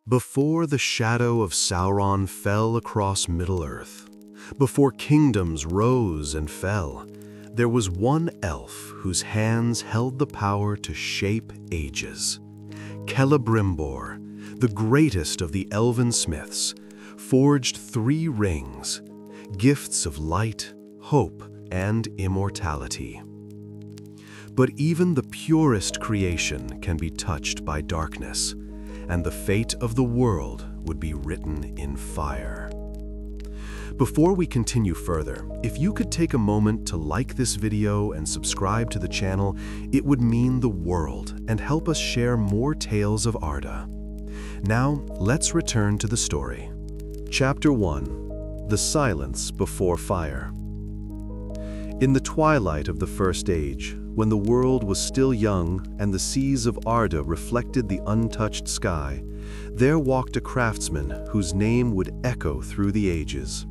Before the shadow of Sauron fell across Middle-earth, before kingdoms rose and fell, there was one elf whose hands held the power to shape ages. Celebrimbor, the greatest of the Elven-smiths, forged 3 rings, gifts of light, hope, and immortality. But even the purest creation can be touched by darkness, and the fate of the world would be written in fire. Before we continue further, if you could take a moment to like this video and subscribe to the channel, it would mean the world and help us share more tales of Arda. Now, let's return to the story. Chapter 1: The Silence Before Fire. In the twilight of the First Age, when the world was still young and the seas of Arda reflected the untouched sky, there walked a craftsman whose name would echo through the ages.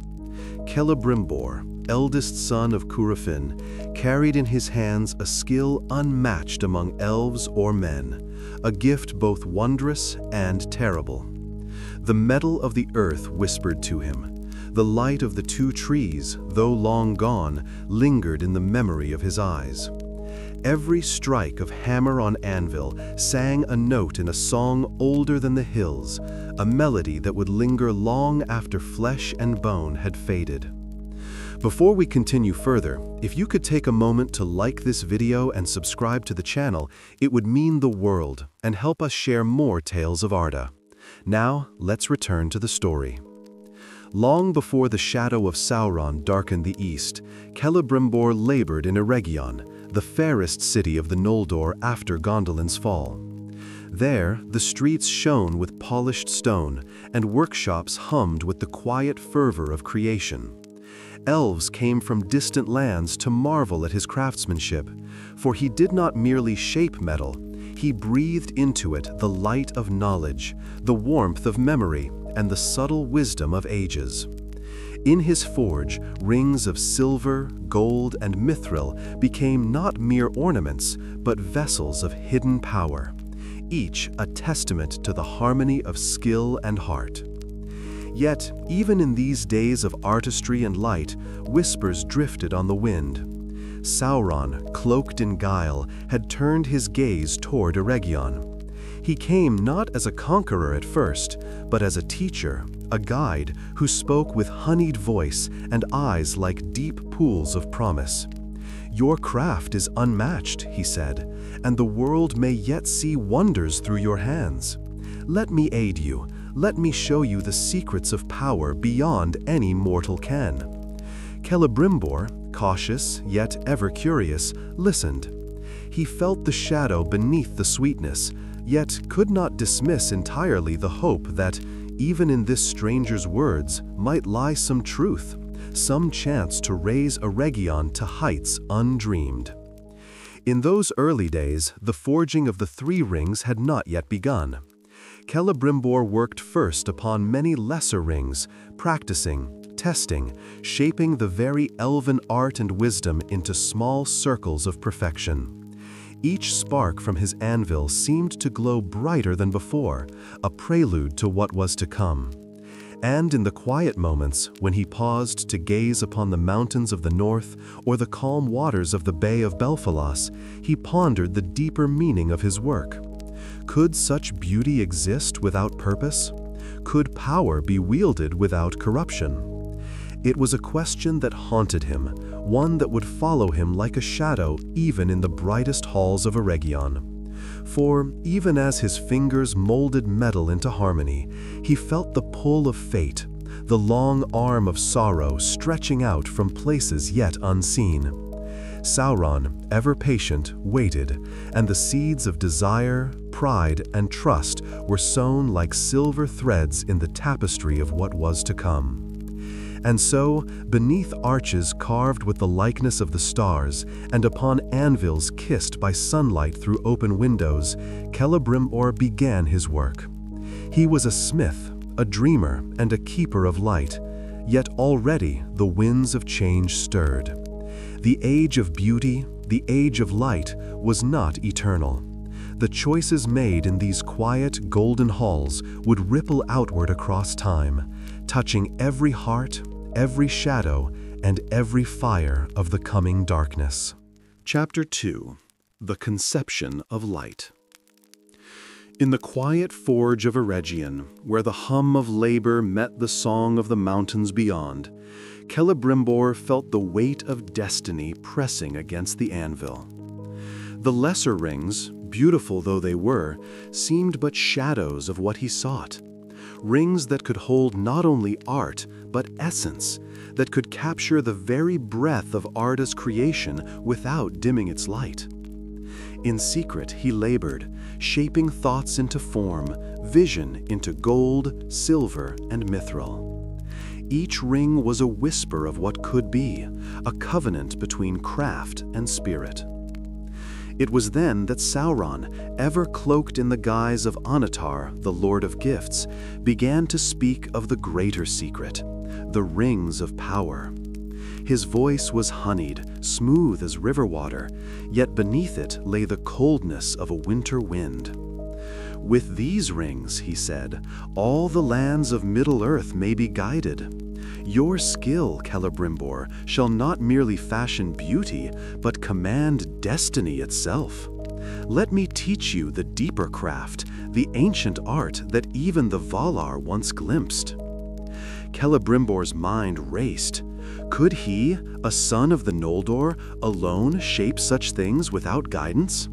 Celebrimbor, eldest son of Curufin, carried in his hands a skill unmatched among elves or men, a gift both wondrous and terrible. The metal of the earth whispered to him. The light of the 2 trees, though long gone, lingered in the memory of his eyes. Every strike of hammer on anvil sang a note in a song older than the hills, a melody that would linger long after flesh and bone had faded. Before we continue further, if you could take a moment to like this video and subscribe to the channel, it would mean the world and help us share more tales of Arda. Now, let's return to the story. Long before the shadow of Sauron darkened the east, Celebrimbor labored in Eregion, the fairest city of the Noldor after Gondolin's fall. There, the streets shone with polished stone, and workshops hummed with the quiet fervor of creation. Elves came from distant lands to marvel at his craftsmanship, for he did not merely shape metal, he breathed into it the light of knowledge, the warmth of memory, and the subtle wisdom of ages. In his forge, rings of silver, gold, and mithril became not mere ornaments, but vessels of hidden power, each a testament to the harmony of skill and heart. Yet, even in these days of artistry and light, whispers drifted on the wind. Sauron, cloaked in guile, had turned his gaze toward Eregion. He came not as a conqueror at first, but as a teacher, a guide who spoke with honeyed voice and eyes like deep pools of promise. "Your craft is unmatched," he said, "and the world may yet see wonders through your hands. Let me aid you. Let me show you the secrets of power beyond any mortal can." Celebrimbor, cautious yet ever curious, listened. He felt the shadow beneath the sweetness, yet could not dismiss entirely the hope that, even in this stranger's words, might lie some truth, some chance to raise Eregion to heights undreamed. In those early days, the forging of the 3 rings had not yet begun. Celebrimbor worked first upon many lesser rings, practicing, testing, shaping the very elven art and wisdom into small circles of perfection. Each spark from his anvil seemed to glow brighter than before, a prelude to what was to come. And in the quiet moments, when he paused to gaze upon the mountains of the north or the calm waters of the Bay of Belfalas, he pondered the deeper meaning of his work. Could such beauty exist without purpose? Could power be wielded without corruption? It was a question that haunted him, one that would follow him like a shadow even in the brightest halls of Eregion. For, even as his fingers molded metal into harmony, he felt the pull of fate, the long arm of sorrow stretching out from places yet unseen. Sauron, ever patient, waited, and the seeds of desire, pride, and trust were sown like silver threads in the tapestry of what was to come. And so, beneath arches carved with the likeness of the stars, and upon anvils kissed by sunlight through open windows, Celebrimbor began his work. He was a smith, a dreamer, and a keeper of light, yet already the winds of change stirred. The age of beauty, the age of light, was not eternal. The choices made in these quiet, golden halls would ripple outward across time, touching every heart, every shadow, and every fire of the coming darkness. Chapter 2. The Conception of Light. In the quiet forge of Eregion, where the hum of labor met the song of the mountains beyond, Celebrimbor felt the weight of destiny pressing against the anvil. The lesser rings, beautiful though they were, seemed but shadows of what he sought. Rings that could hold not only art, but essence, that could capture the very breath of Arda's creation without dimming its light. In secret he labored, shaping thoughts into form, vision into gold, silver, and mithril. Each ring was a whisper of what could be, a covenant between craft and spirit. It was then that Sauron, ever cloaked in the guise of Onatar, the Lord of Gifts, began to speak of the greater secret, the rings of power. His voice was honeyed, smooth as river water, yet beneath it lay the coldness of a winter wind. With these rings, he said, all the lands of Middle-earth may be guided. Your skill, Celebrimbor, shall not merely fashion beauty, but command destiny itself. Let me teach you the deeper craft, the ancient art that even the Valar once glimpsed. Celebrimbor's mind raced. Could he, a son of the Noldor, alone shape such things without guidance?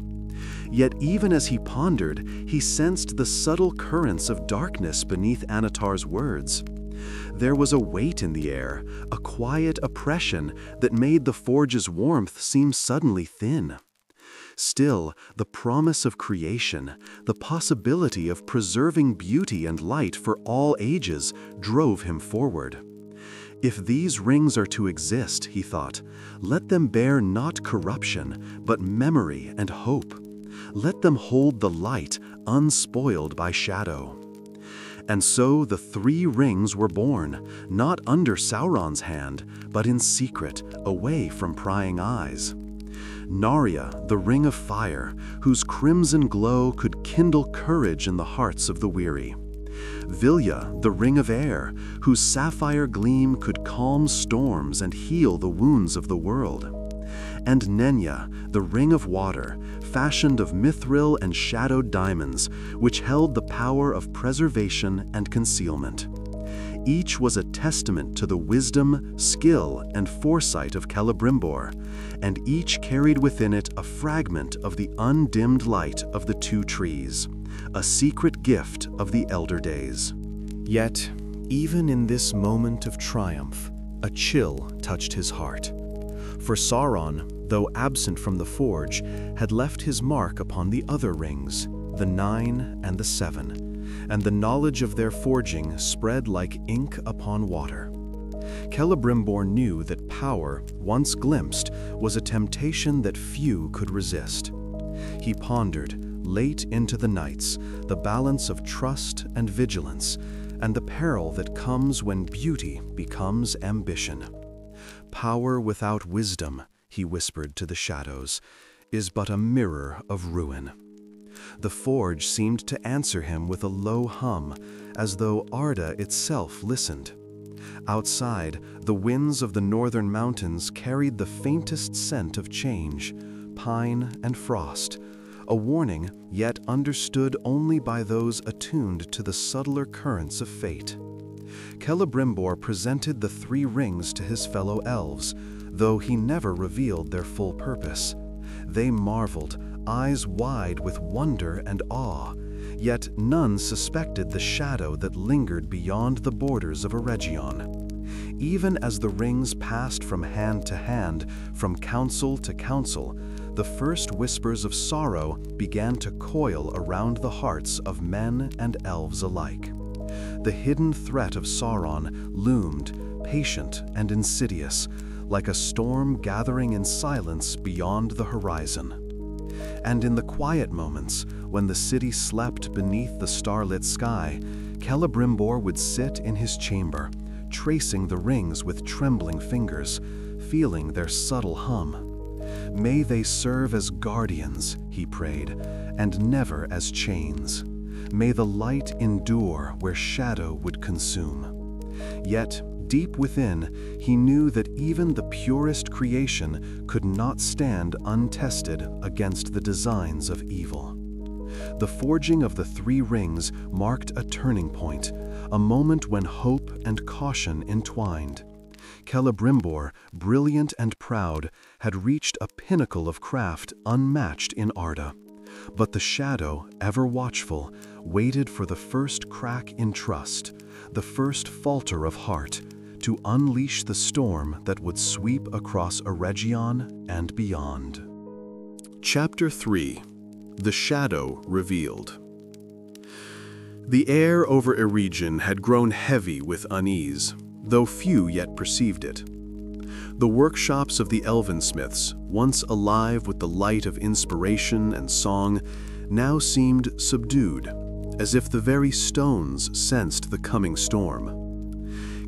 Yet even as he pondered, he sensed the subtle currents of darkness beneath Anatar's words. There was a weight in the air, a quiet oppression that made the forge's warmth seem suddenly thin. Still, the promise of creation, the possibility of preserving beauty and light for all ages, drove him forward. If these rings are to exist, he thought, let them bear not corruption, but memory and hope. Let them hold the light, unspoiled by shadow. And so the 3 rings were born, not under Sauron's hand, but in secret, away from prying eyes. Narya, the ring of fire, whose crimson glow could kindle courage in the hearts of the weary. Vilya, the ring of air, whose sapphire gleam could calm storms and heal the wounds of the world. And Nenya, the ring of water, fashioned of mithril and shadowed diamonds, which held the power of preservation and concealment. Each was a testament to the wisdom, skill, and foresight of Celebrimbor, and each carried within it a fragment of the undimmed light of the 2 trees, a secret gift of the elder days. Yet, even in this moment of triumph, a chill touched his heart. For Sauron, though absent from the forge, had left his mark upon the other rings, the 9 and the 7, and the knowledge of their forging spread like ink upon water. Celebrimbor knew that power, once glimpsed, was a temptation that few could resist. He pondered, late into the nights, the balance of trust and vigilance, and the peril that comes when beauty becomes ambition. Power without wisdom, he whispered to the shadows, is but a mirror of ruin. The forge seemed to answer him with a low hum, as though Arda itself listened. Outside, the winds of the northern mountains carried the faintest scent of change, pine and frost, a warning yet understood only by those attuned to the subtler currents of fate. Celebrimbor presented the 3 rings to his fellow elves, though he never revealed their full purpose. They marveled, eyes wide with wonder and awe, yet none suspected the shadow that lingered beyond the borders of Eregion. Even as the rings passed from hand to hand, from council to council, the first whispers of sorrow began to coil around the hearts of men and elves alike. The hidden threat of Sauron loomed, patient and insidious, like a storm gathering in silence beyond the horizon. And in the quiet moments, when the city slept beneath the starlit sky, Celebrimbor would sit in his chamber, tracing the rings with trembling fingers, feeling their subtle hum. May they serve as guardians, he prayed, and never as chains. May the light endure where shadow would consume. Yet, deep within, he knew that even the purest creation could not stand untested against the designs of evil. The forging of the three rings marked a turning point, a moment when hope and caution entwined. Celebrimbor, brilliant and proud, had reached a pinnacle of craft unmatched in Arda. But the shadow, ever watchful, waited for the first crack in trust, the first falter of heart, to unleash the storm that would sweep across Eregion and beyond. Chapter 3. The Shadow Revealed. The air over Eregion had grown heavy with unease, though few yet perceived it. The workshops of the Elven-smiths, once alive with the light of inspiration and song, now seemed subdued, as if the very stones sensed the coming storm.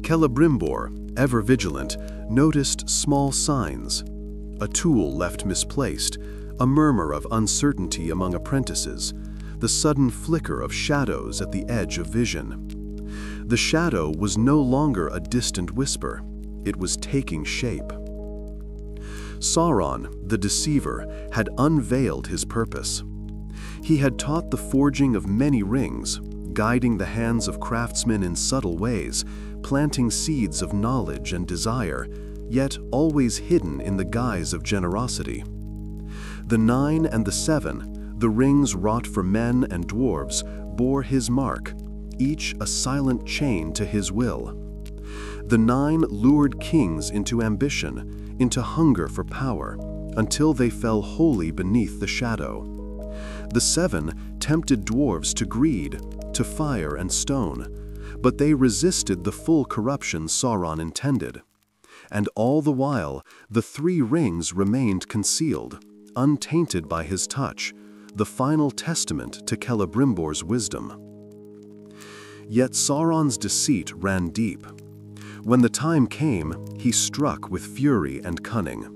Celebrimbor, ever vigilant, noticed small signs: a tool left misplaced, a murmur of uncertainty among apprentices, the sudden flicker of shadows at the edge of vision. The shadow was no longer a distant whisper, it was taking shape. Sauron, the deceiver, had unveiled his purpose. He had taught the forging of many rings, guiding the hands of craftsmen in subtle ways, planting seeds of knowledge and desire, yet always hidden in the guise of generosity. The 9 and the 7, the rings wrought for men and dwarves, bore his mark, each a silent chain to his will. The 9 lured kings into ambition, into hunger for power, until they fell wholly beneath the shadow. The 7 tempted dwarves to greed, to fire and stone, but they resisted the full corruption Sauron intended. And all the while, the 3 rings remained concealed, untainted by his touch, the final testament to Celebrimbor's wisdom. Yet Sauron's deceit ran deep. When the time came, he struck with fury and cunning.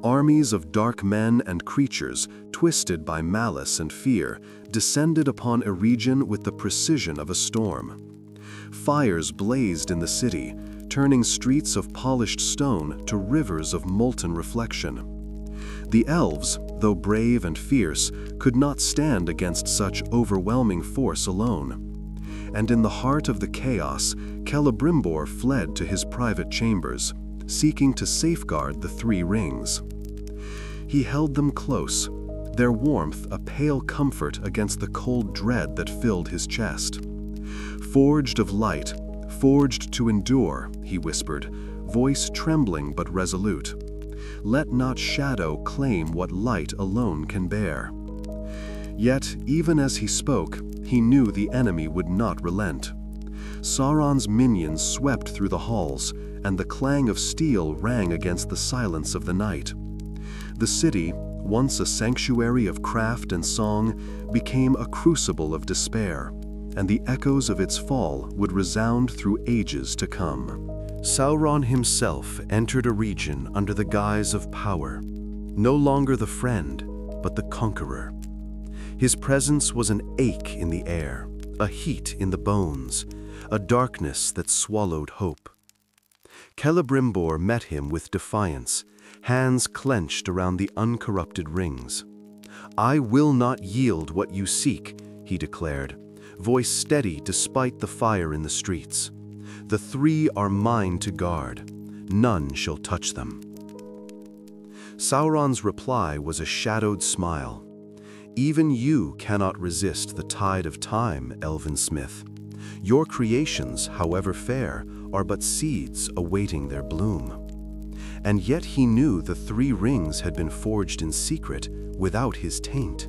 Armies of dark men and creatures, twisted by malice and fear, descended upon Eregion with the precision of a storm. Fires blazed in the city, turning streets of polished stone to rivers of molten reflection. The elves, though brave and fierce, could not stand against such overwhelming force alone. And in the heart of the chaos, Celebrimbor fled to his private chambers, seeking to safeguard the 3 rings. He held them close, their warmth a pale comfort against the cold dread that filled his chest. "Forged of light, forged to endure," he whispered, voice trembling but resolute. "Let not shadow claim what light alone can bear." Yet, even as he spoke, he knew the enemy would not relent. Sauron's minions swept through the halls, and the clang of steel rang against the silence of the night. The city, once a sanctuary of craft and song, became a crucible of despair, and the echoes of its fall would resound through ages to come. Sauron himself entered Eregion under the guise of power, no longer the friend, but the conqueror. His presence was an ache in the air, a heat in the bones, a darkness that swallowed hope. Celebrimbor met him with defiance, hands clenched around the uncorrupted rings. "I will not yield what you seek," he declared, voice steady despite the fire in the streets. "The 3 are mine to guard. None shall touch them." Sauron's reply was a shadowed smile. "Even you cannot resist the tide of time, Elven-smith. Your creations, however fair, are but seeds awaiting their bloom." And yet he knew the 3 rings had been forged in secret, without his taint.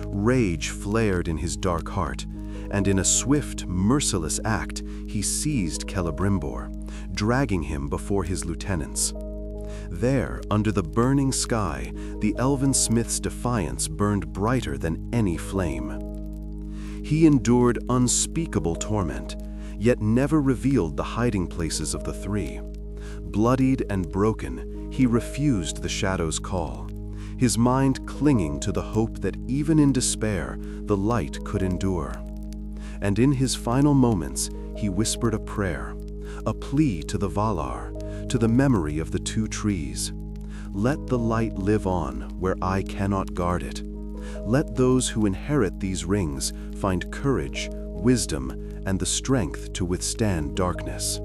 Rage flared in his dark heart, and in a swift, merciless act, he seized Celebrimbor, dragging him before his lieutenants. There, under the burning sky, the Elven-smith's defiance burned brighter than any flame. He endured unspeakable torment, yet never revealed the hiding places of the 3. Bloodied and broken, he refused the shadow's call. his mind clinging to the hope that even in despair, the light could endure. And in his final moments, he whispered a prayer, a plea to the Valar, to the memory of the two trees. Let the light live on where I cannot guard it. Let those who inherit these rings find courage, wisdom, and the strength to withstand darkness.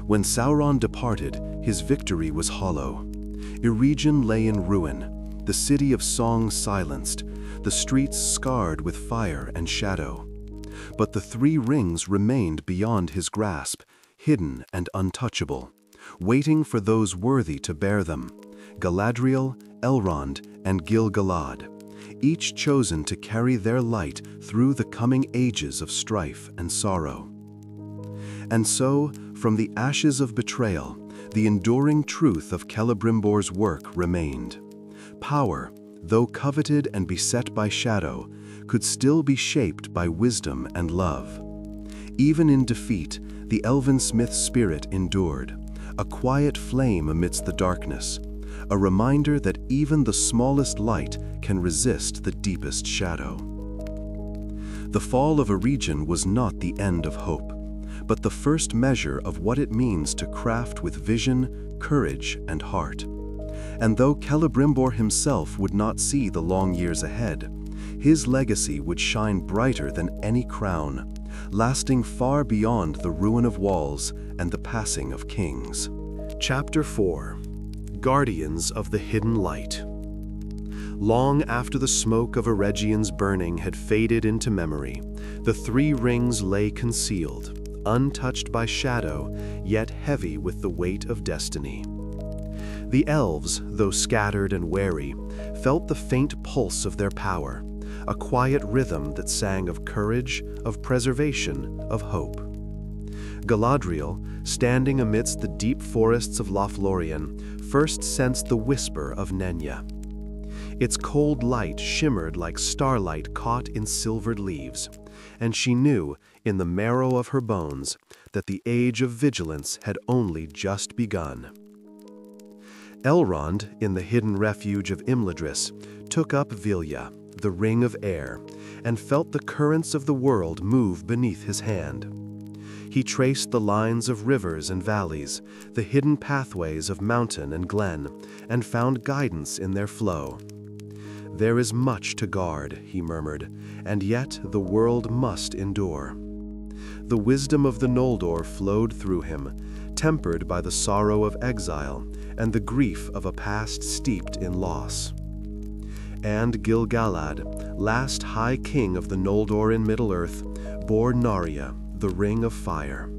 When Sauron departed, his victory was hollow. Eregion lay in ruin, the city of song silenced, the streets scarred with fire and shadow. But the three rings remained beyond his grasp, hidden and untouchable, waiting for those worthy to bear them: Galadriel, Elrond, and Gil-galad, each chosen to carry their light through the coming ages of strife and sorrow. And so, from the ashes of betrayal, the enduring truth of Celebrimbor's work remained. Power, though coveted and beset by shadow, could still be shaped by wisdom and love. Even in defeat, the Elven-smiths' spirit endured, a quiet flame amidst the darkness, a reminder that even the smallest light can resist the deepest shadow. The fall of Eregion was not the end of hope, but the first measure of what it means to craft with vision, courage, and heart. And though Celebrimbor himself would not see the long years ahead, his legacy would shine brighter than any crown, lasting far beyond the ruin of walls and the passing of kings. Chapter 4: Guardians of the Hidden Light. Long after the smoke of Eregion's burning had faded into memory, the three rings lay concealed, untouched by shadow, yet heavy with the weight of destiny. The elves, though scattered and wary, felt the faint pulse of their power, a quiet rhythm that sang of courage, of preservation, of hope. Galadriel, standing amidst the deep forests of Lothlorien, first sensed the whisper of Nenya. Its cold light shimmered like starlight caught in silvered leaves, and she knew, in the marrow of her bones, that the age of vigilance had only just begun. Elrond, in the hidden refuge of Imladris, took up Vilya, the ring of air, and felt the currents of the world move beneath his hand. He traced the lines of rivers and valleys, the hidden pathways of mountain and glen, and found guidance in their flow. There is much to guard, he murmured, and yet the world must endure. The wisdom of the Noldor flowed through him, tempered by the sorrow of exile and the grief of a past steeped in loss. And Gil-galad, last High King of the Noldor in Middle-earth, bore Narya, the Ring of Fire.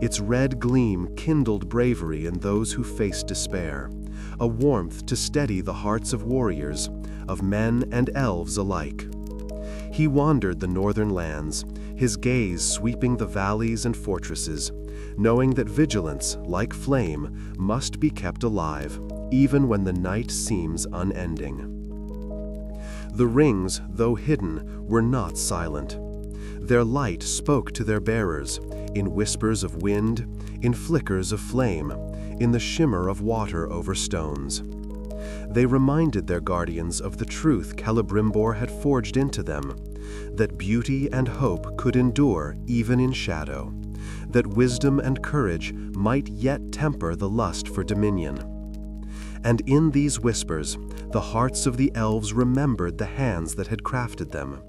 Its red gleam kindled bravery in those who faced despair, a warmth to steady the hearts of warriors, of men and elves alike. He wandered the northern lands, his gaze sweeping the valleys and fortresses, knowing that vigilance, like flame, must be kept alive, even when the night seems unending. The rings, though hidden, were not silent. Their light spoke to their bearers, in whispers of wind, in flickers of flame, in the shimmer of water over stones. They reminded their guardians of the truth Celebrimbor had forged into them, that beauty and hope could endure even in shadow, that wisdom and courage might yet temper the lust for dominion. And in these whispers, the hearts of the elves remembered the hands that had crafted them,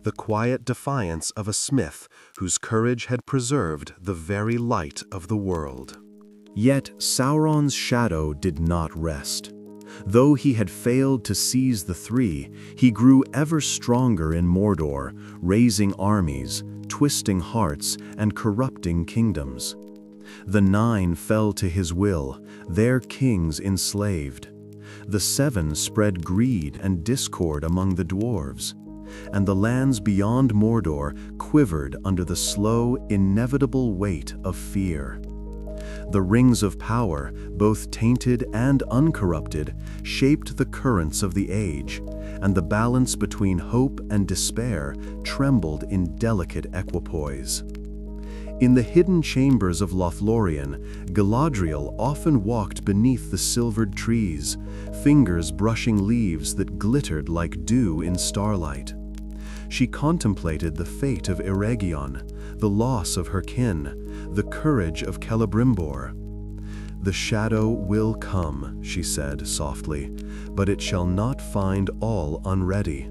the quiet defiance of a smith whose courage had preserved the very light of the world. Yet Sauron's shadow did not rest. Though he had failed to seize the three, he grew ever stronger in Mordor, raising armies, twisting hearts, and corrupting kingdoms. The Nine fell to his will, their kings enslaved. The Seven spread greed and discord among the dwarves, and the lands beyond Mordor quivered under the slow, inevitable weight of fear. The rings of power, both tainted and uncorrupted, shaped the currents of the age, and the balance between hope and despair trembled in delicate equipoise. In the hidden chambers of Lothlorien, Galadriel often walked beneath the silvered trees, fingers brushing leaves that glittered like dew in starlight. She contemplated the fate of Eregion, the loss of her kin, the courage of Celebrimbor. "The shadow will come," she said softly, "but it shall not find all unready.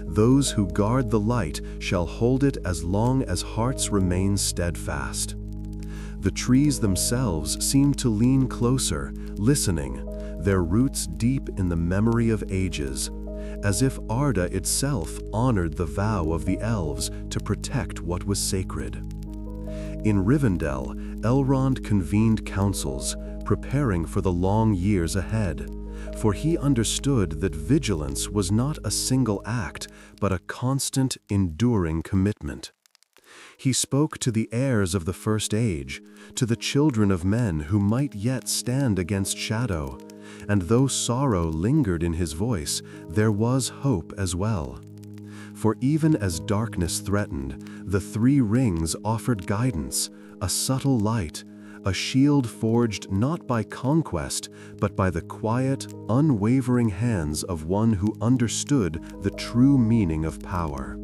Those who guard the light shall hold it as long as hearts remain steadfast." The trees themselves seemed to lean closer, listening, their roots deep in the memory of ages, as if Arda itself honored the vow of the Elves to protect what was sacred. In Rivendell, Elrond convened councils, preparing for the long years ahead, for he understood that vigilance was not a single act, but a constant, enduring commitment. He spoke to the heirs of the First Age, to the children of men who might yet stand against shadow, and though sorrow lingered in his voice, there was hope as well. For even as darkness threatened, the three rings offered guidance, a subtle light, a shield forged not by conquest, but by the quiet, unwavering hands of one who understood the true meaning of power.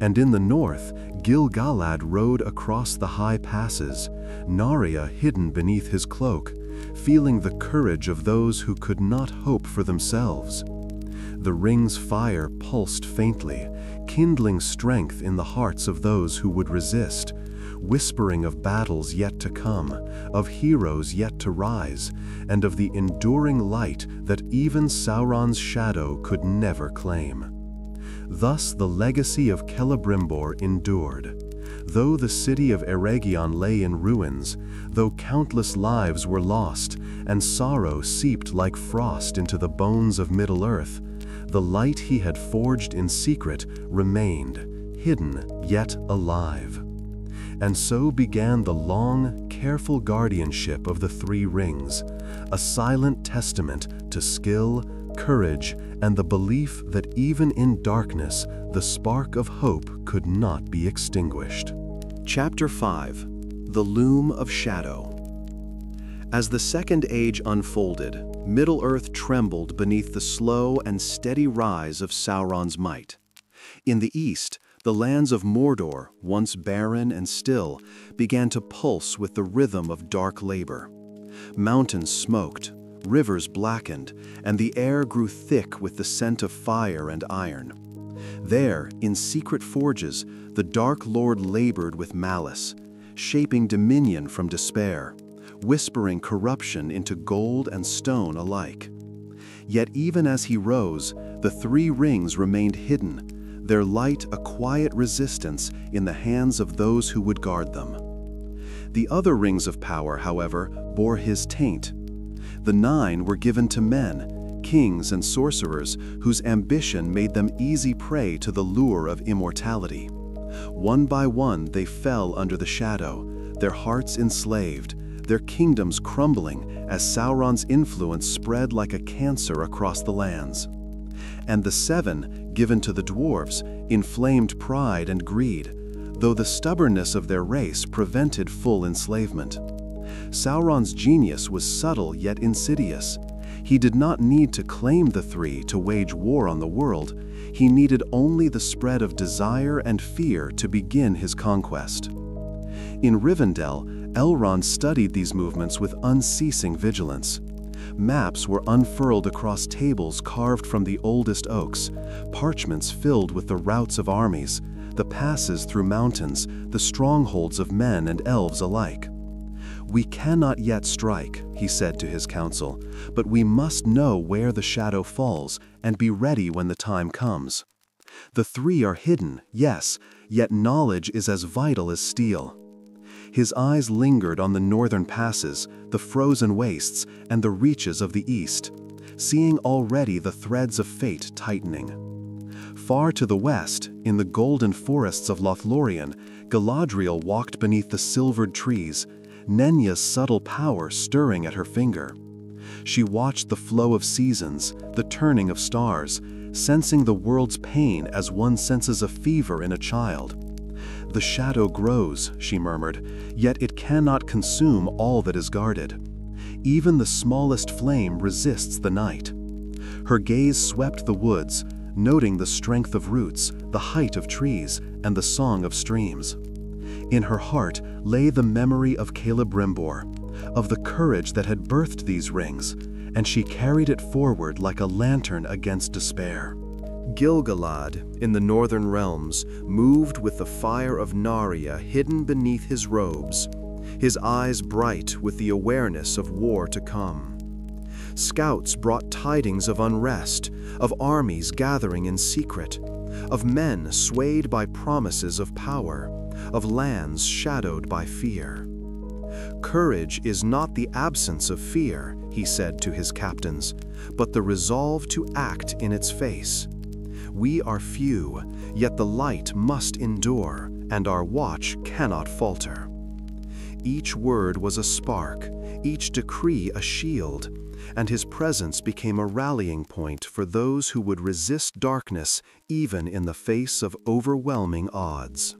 And in the north, Gil-galad rode across the high passes, Narya hidden beneath his cloak, feeling the courage of those who could not hope for themselves. The ring's fire pulsed faintly, kindling strength in the hearts of those who would resist, whispering of battles yet to come, of heroes yet to rise, and of the enduring light that even Sauron's shadow could never claim. Thus the legacy of Celebrimbor endured. Though the city of Eregion lay in ruins, though countless lives were lost, and sorrow seeped like frost into the bones of Middle-earth, the light he had forged in secret remained, hidden yet alive. And so began the long, careful guardianship of the three rings, a silent testament to skill, courage, and the belief that even in darkness, the spark of hope could not be extinguished. Chapter 5: The Loom of Shadow. As the Second Age unfolded, Middle-earth trembled beneath the slow and steady rise of Sauron's might. In the east, the lands of Mordor, once barren and still, began to pulse with the rhythm of dark labor. Mountains smoked, rivers blackened, and the air grew thick with the scent of fire and iron. There, in secret forges, the Dark Lord labored with malice, shaping dominion from despair, whispering corruption into gold and stone alike. Yet even as he rose, the three rings remained hidden, their light a quiet resistance in the hands of those who would guard them. The other rings of power, however, bore his taint. The 9 were given to men, kings and sorcerers, whose ambition made them easy prey to the lure of immortality. One by one they fell under the shadow, their hearts enslaved, their kingdoms crumbling as Sauron's influence spread like a cancer across the lands. And the 7, given to the dwarves, inflamed pride and greed, though the stubbornness of their race prevented full enslavement. Sauron's genius was subtle yet insidious. He did not need to claim the 3 to wage war on the world. He needed only the spread of desire and fear to begin his conquest. In Rivendell, Elrond studied these movements with unceasing vigilance. Maps were unfurled across tables carved from the oldest oaks, parchments filled with the routes of armies, the passes through mountains, the strongholds of men and elves alike. "We cannot yet strike," he said to his council, "but we must know where the shadow falls and be ready when the time comes. The 3 are hidden, yes, yet knowledge is as vital as steel." His eyes lingered on the northern passes, the frozen wastes, and the reaches of the east, seeing already the threads of fate tightening. Far to the west, in the golden forests of Lothlorien, Galadriel walked beneath the silvered trees, Nenya's subtle power stirring at her finger. She watched the flow of seasons, the turning of stars, sensing the world's pain as one senses a fever in a child. "The shadow grows," she murmured, "yet it cannot consume all that is guarded. Even the smallest flame resists the night." Her gaze swept the woods, noting the strength of roots, the height of trees, and the song of streams. In her heart lay the memory of Celebrimbor, of the courage that had birthed these rings, and she carried it forward like a lantern against despair. Gil-galad, in the northern realms, moved with the fire of Narya hidden beneath his robes, his eyes bright with the awareness of war to come. Scouts brought tidings of unrest, of armies gathering in secret, of men swayed by promises of power, of lands shadowed by fear. "Courage is not the absence of fear," he said to his captains, "but the resolve to act in its face. We are few, yet the light must endure, and our watch cannot falter." Each word was a spark, each decree a shield, and his presence became a rallying point for those who would resist darkness even in the face of overwhelming odds.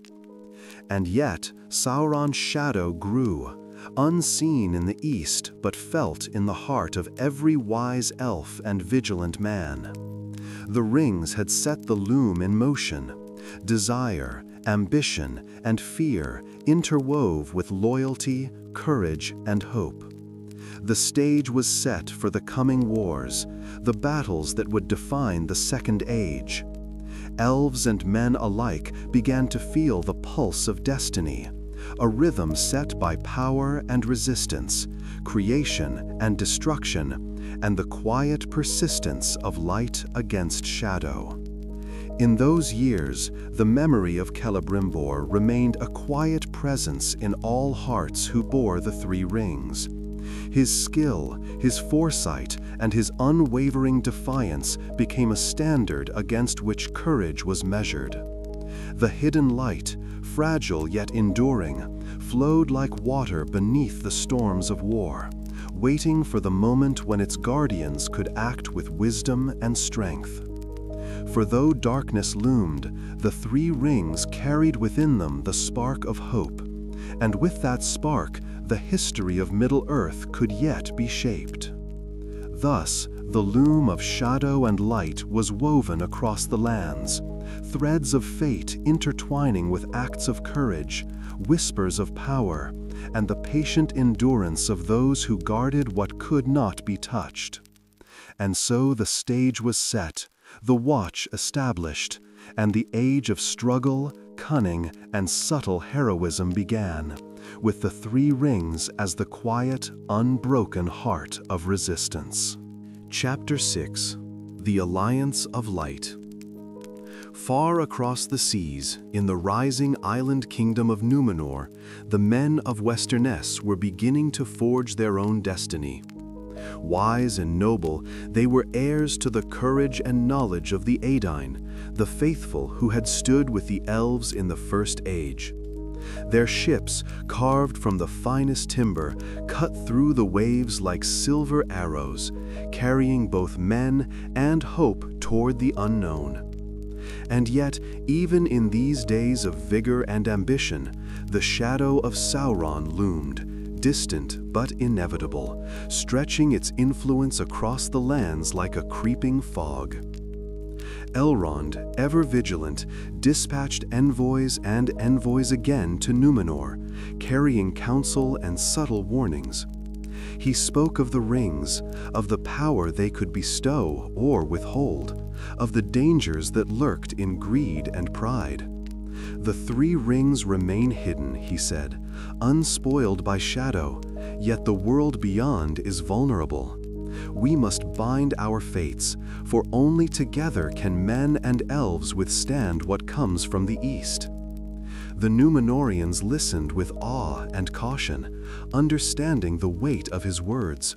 And yet, Sauron's shadow grew, unseen in the east but felt in the heart of every wise elf and vigilant man. The rings had set the loom in motion. Desire, ambition, and fear interwove with loyalty, courage, and hope. The stage was set for the coming wars, the battles that would define the Second Age. Elves and men alike began to feel the pulse of destiny, a rhythm set by power and resistance, creation and destruction, and the quiet persistence of light against shadow. In those years, the memory of Celebrimbor remained a quiet presence in all hearts who bore the three rings. His skill, his foresight, and his unwavering defiance became a standard against which courage was measured. The hidden light, fragile yet enduring, flowed like water beneath the storms of war, waiting for the moment when its guardians could act with wisdom and strength. For though darkness loomed, the three rings carried within them the spark of hope, and with that spark, the history of Middle-earth could yet be shaped. Thus, the loom of shadow and light was woven across the lands, threads of fate intertwining with acts of courage, whispers of power, and the patient endurance of those who guarded what could not be touched. And so the stage was set, the watch established, and the age of struggle, cunning, and subtle heroism began, with the three rings as the quiet, unbroken heart of resistance. Chapter 6: The Alliance of Light. Far across the seas, in the rising island kingdom of Númenor, the men of Westernesse were beginning to forge their own destiny. Wise and noble, they were heirs to the courage and knowledge of the Edain, the faithful who had stood with the Elves in the First Age. Their ships, carved from the finest timber, cut through the waves like silver arrows, carrying both men and hope toward the unknown. And yet, even in these days of vigor and ambition, the shadow of Sauron loomed, distant but inevitable, stretching its influence across the lands like a creeping fog. Elrond, ever vigilant, dispatched envoys and envoys again to Númenor, carrying counsel and subtle warnings. He spoke of the rings, of the power they could bestow or withhold, of the dangers that lurked in greed and pride. The three rings remain hidden, he said, unspoiled by shadow, yet the world beyond is vulnerable. We must bind our fates, for only together can men and elves withstand what comes from the east. The Númenorians listened with awe and caution, understanding the weight of his words.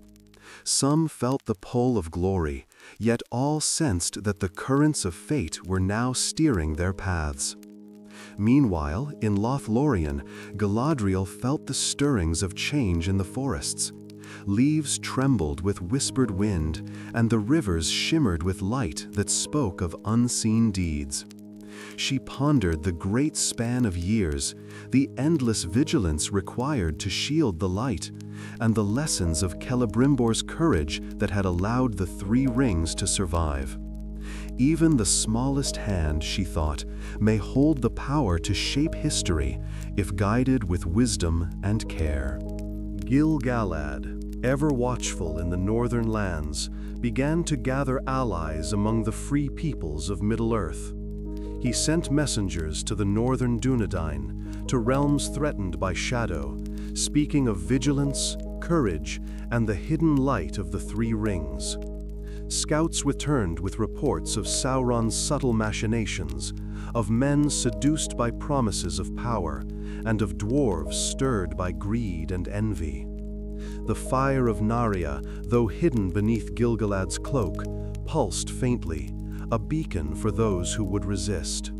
Some felt the pull of glory, yet all sensed that the currents of fate were now steering their paths. Meanwhile, in Lothlorien, Galadriel felt the stirrings of change in the forests. Leaves trembled with whispered wind, and the rivers shimmered with light that spoke of unseen deeds. She pondered the great span of years, the endless vigilance required to shield the light, and the lessons of Celebrimbor's courage that had allowed the three rings to survive. Even the smallest hand, she thought, may hold the power to shape history if guided with wisdom and care. Gil-galad, ever watchful in the northern lands, began to gather allies among the free peoples of Middle-earth. He sent messengers to the northern Dunedain, to realms threatened by shadow, speaking of vigilance, courage, and the hidden light of the three rings. Scouts returned with reports of Sauron's subtle machinations, of men seduced by promises of power, and of dwarves stirred by greed and envy. The fire of Narya, though hidden beneath Gil-galad's cloak, pulsed faintly, a beacon for those who would resist.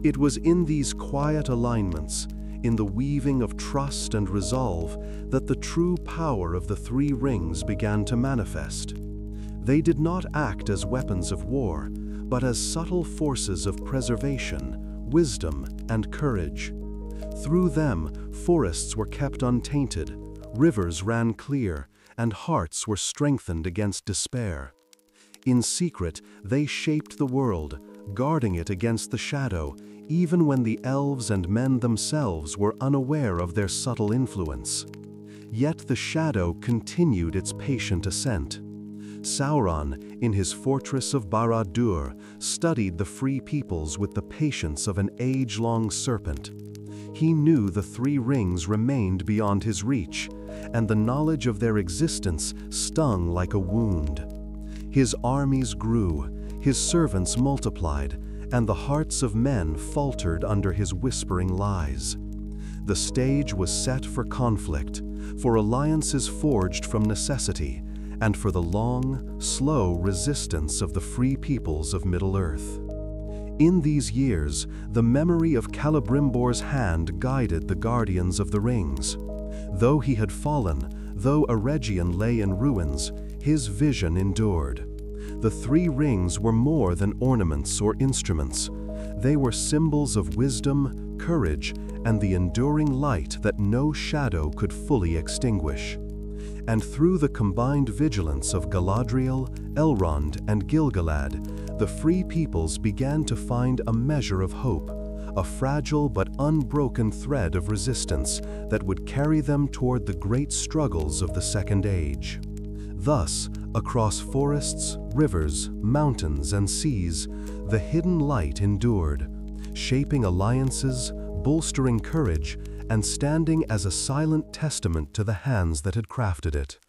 It was in these quiet alignments, in the weaving of trust and resolve, that the true power of the three rings began to manifest. They did not act as weapons of war, but as subtle forces of preservation, wisdom, and courage. Through them, forests were kept untainted, rivers ran clear, and hearts were strengthened against despair. In secret, they shaped the world, guarding it against the shadow, even when the elves and men themselves were unaware of their subtle influence. Yet the shadow continued its patient ascent. Sauron, in his fortress of Barad-dûr, studied the free peoples with the patience of an age-long serpent. He knew the three rings remained beyond his reach, and the knowledge of their existence stung like a wound. His armies grew, his servants multiplied, and the hearts of men faltered under his whispering lies. The stage was set for conflict, for alliances forged from necessity, and for the long, slow resistance of the free peoples of Middle-earth. In these years, the memory of Celebrimbor's hand guided the guardians of the rings. Though he had fallen, though Eregion lay in ruins, his vision endured. The three rings were more than ornaments or instruments. They were symbols of wisdom, courage, and the enduring light that no shadow could fully extinguish. And through the combined vigilance of Galadriel, Elrond, and Gil-galad, the free peoples began to find a measure of hope, a fragile but unbroken thread of resistance that would carry them toward the great struggles of the Second Age. Thus, across forests, rivers, mountains, and seas, the hidden light endured, shaping alliances, bolstering courage, and standing as a silent testament to the hands that had crafted it.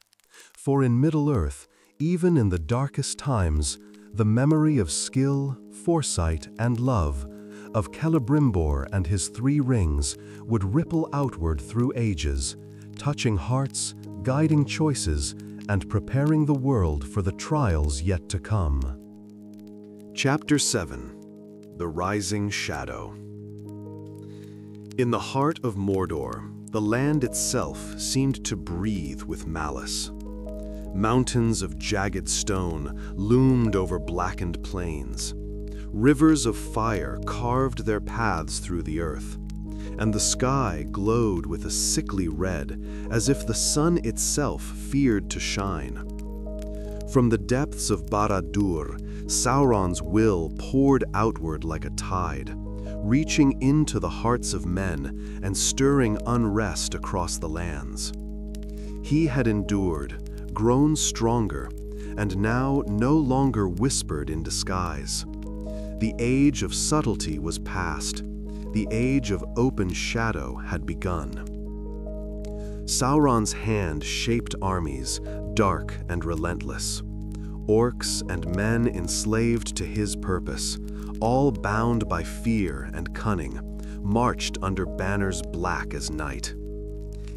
For in Middle-earth, even in the darkest times, the memory of skill, foresight, and love, of Celebrimbor and his three rings, would ripple outward through ages, touching hearts, guiding choices, and preparing the world for the trials yet to come. Chapter 7: The Rising Shadow. In the heart of Mordor, the land itself seemed to breathe with malice. Mountains of jagged stone loomed over blackened plains. Rivers of fire carved their paths through the earth, and the sky glowed with a sickly red, as if the sun itself feared to shine. From the depths of Barad-dûr, Sauron's will poured outward like a tide, reaching into the hearts of men and stirring unrest across the lands. He had endured, grown stronger, and now no longer whispered in disguise. The age of subtlety was past. The age of open shadow had begun. Sauron's hand shaped armies, dark and relentless. Orcs and men enslaved to his purpose, all bound by fear and cunning, marched under banners black as night.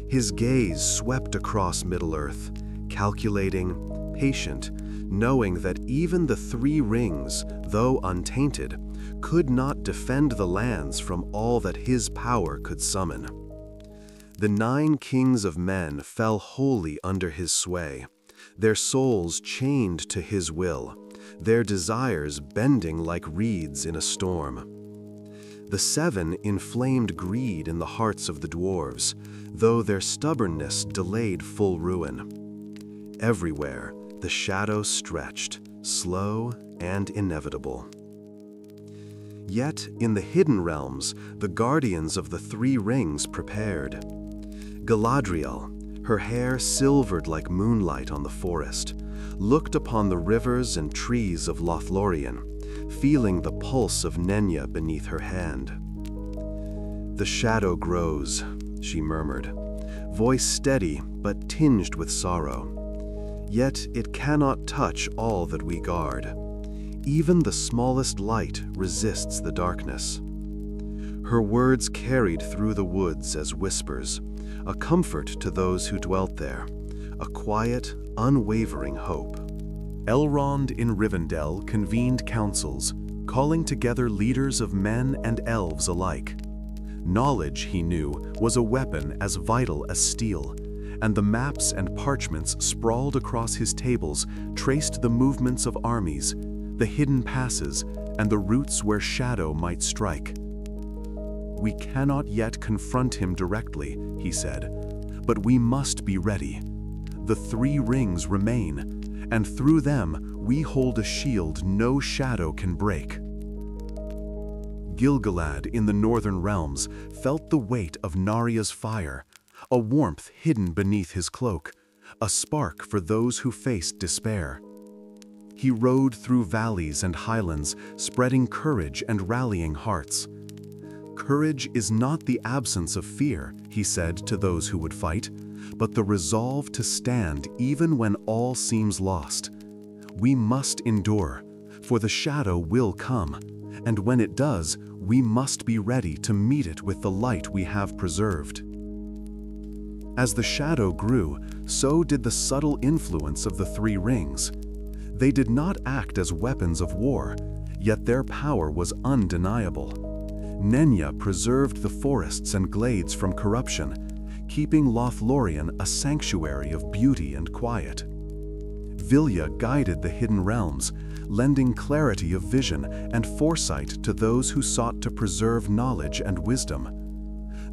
His gaze swept across Middle-earth, calculating, patient, knowing that even the three rings, though untainted, could not defend the lands from all that his power could summon. The 9 kings of men fell wholly under his sway, their souls chained to his will, their desires bending like reeds in a storm. The seven inflamed greed in the hearts of the dwarves, though their stubbornness delayed full ruin. Everywhere, the shadow stretched, slow and inevitable. Yet, in the hidden realms, the guardians of the three rings prepared. Galadriel, her hair silvered like moonlight on the forest, looked upon the rivers and trees of Lothlorien, feeling the pulse of Nenya beneath her hand. "The shadow grows," she murmured, voice steady but tinged with sorrow. "Yet it cannot touch all that we guard. Even the smallest light resists the darkness." Her words carried through the woods as whispers, a comfort to those who dwelt there, a quiet, unwavering hope. Elrond in Rivendell convened councils, calling together leaders of men and elves alike. Knowledge, he knew, was a weapon as vital as steel, and the maps and parchments sprawled across his tables traced the movements of armies, the hidden passes, and the routes where shadow might strike. "We cannot yet confront him directly," he said, "but we must be ready. The three rings remain, and through them we hold a shield no shadow can break." Gil-galad in the northern realms felt the weight of Narya's fire, a warmth hidden beneath his cloak, a spark for those who faced despair. He rode through valleys and highlands, spreading courage and rallying hearts. "Courage is not the absence of fear," he said to those who would fight, "but the resolve to stand even when all seems lost. We must endure, for the shadow will come, and when it does, we must be ready to meet it with the light we have preserved." As the shadow grew, so did the subtle influence of the three rings. They did not act as weapons of war, yet their power was undeniable. Nenya preserved the forests and glades from corruption, keeping Lothlorien a sanctuary of beauty and quiet. Vilya guided the hidden realms, lending clarity of vision and foresight to those who sought to preserve knowledge and wisdom.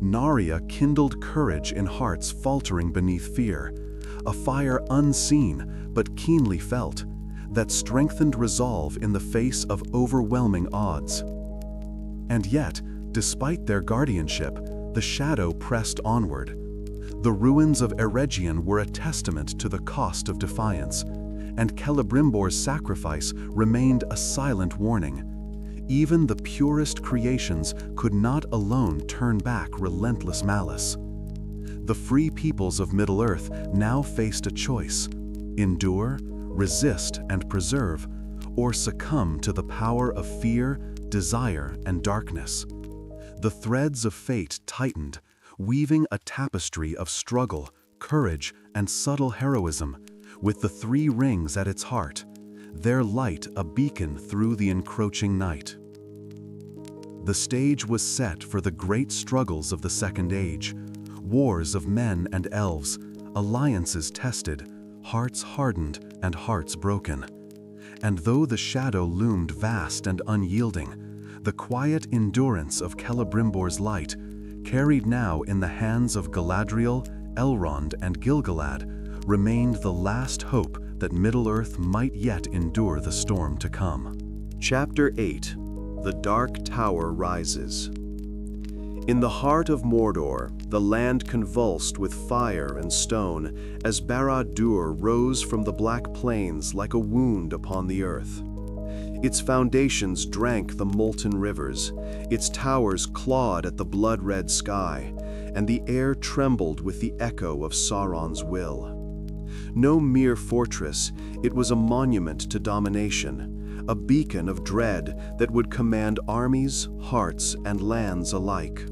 Narya kindled courage in hearts faltering beneath fear, a fire unseen but keenly felt, that strengthened resolve in the face of overwhelming odds. And yet, despite their guardianship, the shadow pressed onward. The ruins of Eregion were a testament to the cost of defiance, and Celebrimbor's sacrifice remained a silent warning. Even the purest creations could not alone turn back relentless malice. The free peoples of Middle-earth now faced a choice: endure, resist, and preserve, or succumb to the power of fear, desire, and darkness. The threads of fate tightened, weaving a tapestry of struggle, courage, and subtle heroism, with the three rings at its heart, their light a beacon through the encroaching night. The stage was set for the great struggles of the Second Age, wars of men and elves, alliances tested, hearts hardened, and hearts broken. And though the shadow loomed vast and unyielding, the quiet endurance of Celebrimbor's light, carried now in the hands of Galadriel, Elrond, and Gil-galad, remained the last hope that Middle-earth might yet endure the storm to come. Chapter 8. The Dark Tower Rises. In the heart of Mordor, the land convulsed with fire and stone as Barad-dûr rose from the black plains like a wound upon the earth. Its foundations drank the molten rivers, its towers clawed at the blood-red sky, and the air trembled with the echo of Sauron's will. No mere fortress, it was a monument to domination, a beacon of dread that would command armies, hearts, and lands alike.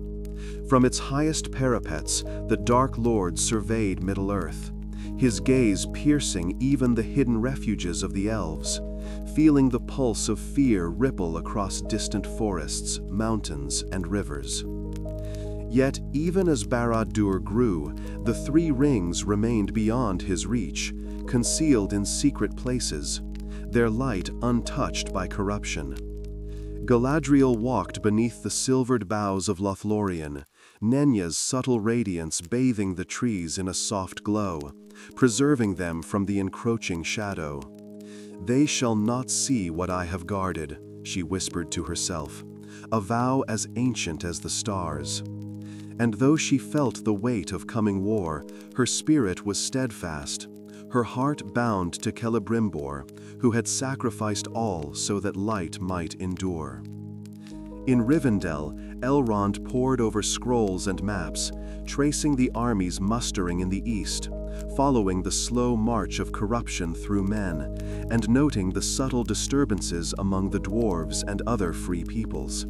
From its highest parapets, the Dark Lord surveyed Middle-earth, his gaze piercing even the hidden refuges of the Elves, feeling the pulse of fear ripple across distant forests, mountains, and rivers. Yet, even as Barad-dûr grew, the three rings remained beyond his reach, concealed in secret places, their light untouched by corruption. Galadriel walked beneath the silvered boughs of Lothlorien, Nenya's subtle radiance bathing the trees in a soft glow, preserving them from the encroaching shadow. "They shall not see what I have guarded," she whispered to herself, a vow as ancient as the stars. And though she felt the weight of coming war, her spirit was steadfast, her heart bound to Celebrimbor, who had sacrificed all so that light might endure. In Rivendell, Elrond pored over scrolls and maps, tracing the armies mustering in the east, following the slow march of corruption through men, and noting the subtle disturbances among the dwarves and other free peoples.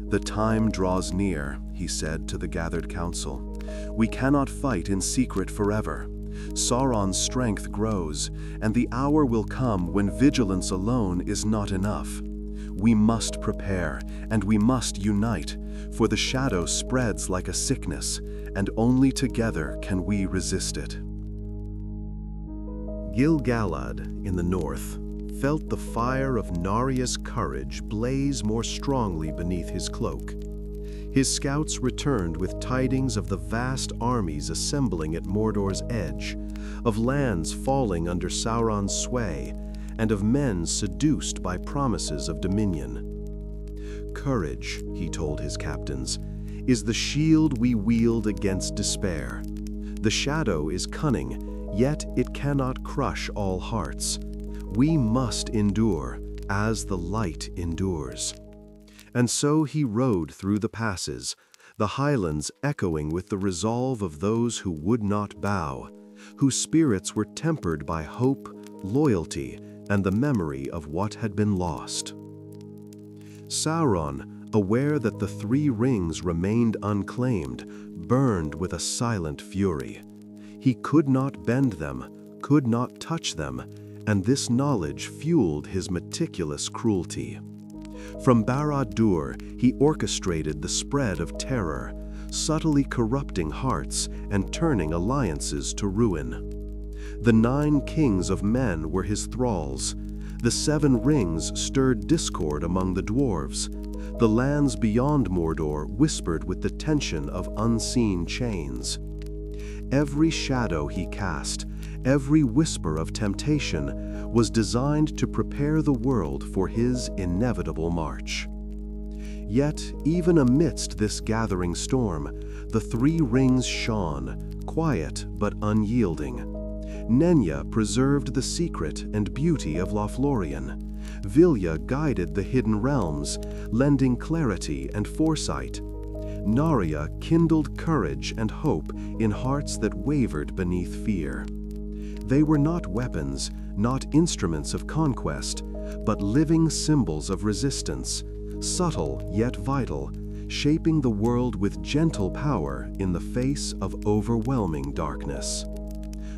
"The time draws near," he said to the gathered council. "We cannot fight in secret forever. Sauron's strength grows, and the hour will come when vigilance alone is not enough. We must prepare, and we must unite, for the shadow spreads like a sickness, and only together can we resist it." Gil-galad, in the north, felt the fire of Narya's courage blaze more strongly beneath his cloak. His scouts returned with tidings of the vast armies assembling at Mordor's edge, of lands falling under Sauron's sway, and of men seduced by promises of dominion. "Courage," he told his captains, "is the shield we wield against despair. The shadow is cunning, yet it cannot crush all hearts. We must endure, as the light endures." And so he rode through the passes, the highlands echoing with the resolve of those who would not bow, whose spirits were tempered by hope, loyalty, and the memory of what had been lost. Sauron, aware that the three rings remained unclaimed, burned with a silent fury. He could not bend them, could not touch them, and this knowledge fueled his meticulous cruelty. From Barad-dûr, he orchestrated the spread of terror, subtly corrupting hearts and turning alliances to ruin. The 9 kings of men were his thralls. The 7 rings stirred discord among the dwarves. The lands beyond Mordor whispered with the tension of unseen chains. Every shadow he cast, every whisper of temptation, was designed to prepare the world for his inevitable march. Yet, even amidst this gathering storm, the 3 rings shone, quiet but unyielding. Nenya preserved the secret and beauty of Lothlorien. Vilya guided the hidden realms, lending clarity and foresight. Narya kindled courage and hope in hearts that wavered beneath fear. They were not weapons, not instruments of conquest, but living symbols of resistance, subtle yet vital, shaping the world with gentle power in the face of overwhelming darkness.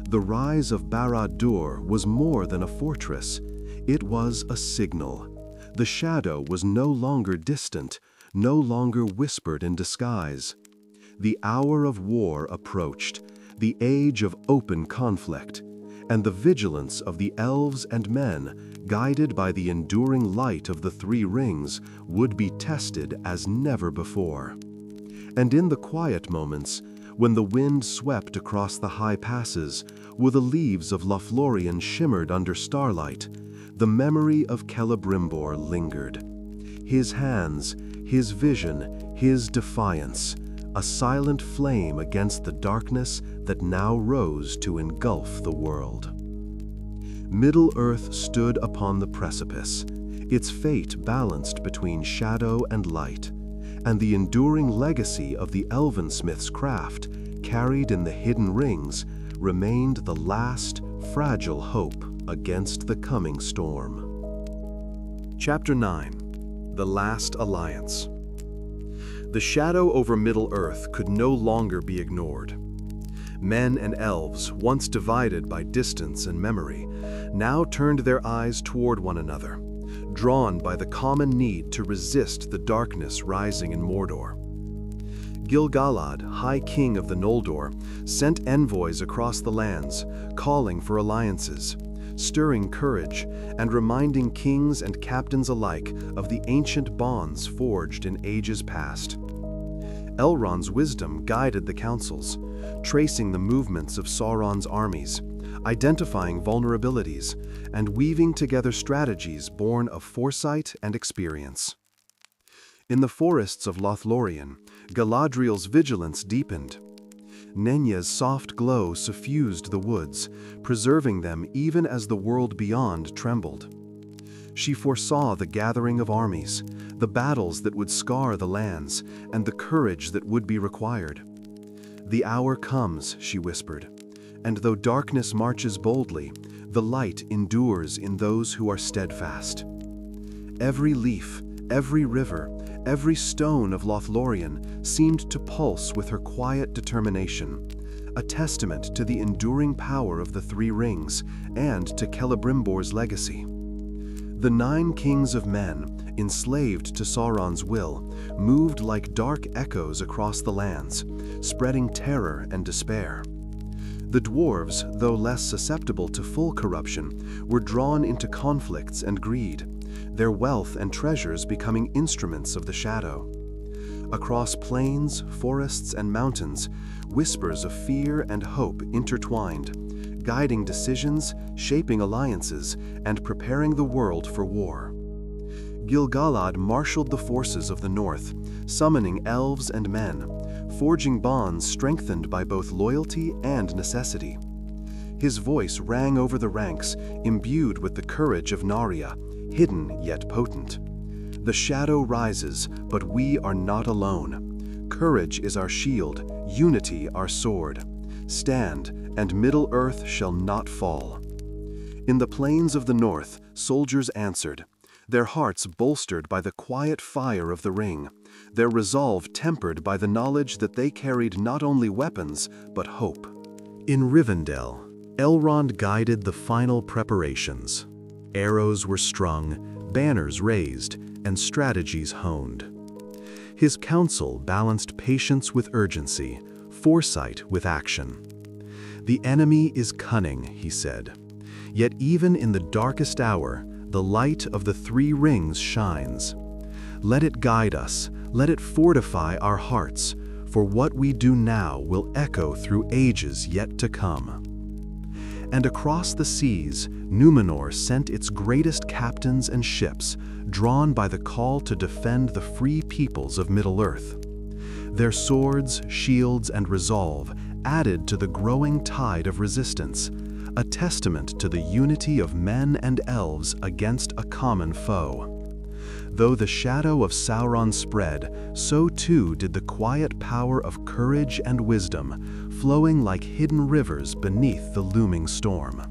The rise of Barad-dûr was more than a fortress. It was a signal. The shadow was no longer distant, no longer whispered in disguise. The hour of war approached, the age of open conflict, and the vigilance of the elves and men, guided by the enduring light of the 3 rings, would be tested as never before. And in the quiet moments, when the wind swept across the high passes, where the leaves of Lothlorien shimmered under starlight, the memory of Celebrimbor lingered. His hands, his vision, his defiance, a silent flame against the darkness that now rose to engulf the world. Middle-earth stood upon the precipice, its fate balanced between shadow and light, and the enduring legacy of the Elven-smiths' craft, carried in the hidden rings, remained the last, fragile hope against the coming storm. Chapter 9. The Last Alliance. The shadow over Middle-earth could no longer be ignored. Men and elves, once divided by distance and memory, now turned their eyes toward one another, drawn by the common need to resist the darkness rising in Mordor. Gil-galad, High King of the Noldor, sent envoys across the lands, calling for alliances, stirring courage and reminding kings and captains alike of the ancient bonds forged in ages past. Elrond's wisdom guided the councils, tracing the movements of Sauron's armies, identifying vulnerabilities, and weaving together strategies born of foresight and experience. In the forests of Lothlorien, Galadriel's vigilance deepened. Nenya's soft glow suffused the woods, preserving them even as the world beyond trembled. She foresaw the gathering of armies, the battles that would scar the lands, and the courage that would be required. "The hour comes," she whispered, "and though darkness marches boldly, the light endures in those who are steadfast." Every leaf, every river, every stone of Lothlorien seemed to pulse with her quiet determination, a testament to the enduring power of the Three Rings and to Celebrimbor's legacy. The 9 kings of men, enslaved to Sauron's will, moved like dark echoes across the lands, spreading terror and despair. The dwarves, though less susceptible to full corruption, were drawn into conflicts and greed, their wealth and treasures becoming instruments of the shadow. Across plains, forests, and mountains, whispers of fear and hope intertwined, guiding decisions, shaping alliances, and preparing the world for war. Gil-galad marshaled the forces of the north, summoning elves and men, forging bonds strengthened by both loyalty and necessity. His voice rang over the ranks, imbued with the courage of Narya, hidden yet potent. "The shadow rises, but we are not alone. Courage is our shield, unity our sword. Stand, and Middle-earth shall not fall." In the plains of the north, soldiers answered, their hearts bolstered by the quiet fire of the ring, their resolve tempered by the knowledge that they carried not only weapons, but hope. In Rivendell, Elrond guided the final preparations. Arrows were strung, banners raised, and strategies honed. His counsel balanced patience with urgency, foresight with action. "The enemy is cunning," he said. "Yet even in the darkest hour, the light of the Three Rings shines. Let it guide us, let it fortify our hearts, for what we do now will echo through ages yet to come." And across the seas, Numenor sent its greatest captains and ships, drawn by the call to defend the free peoples of Middle-earth. Their swords, shields, and resolve added to the growing tide of resistance, a testament to the unity of men and elves against a common foe. Though the shadow of Sauron spread, so too did the quiet power of courage and wisdom, flowing like hidden rivers beneath the looming storm.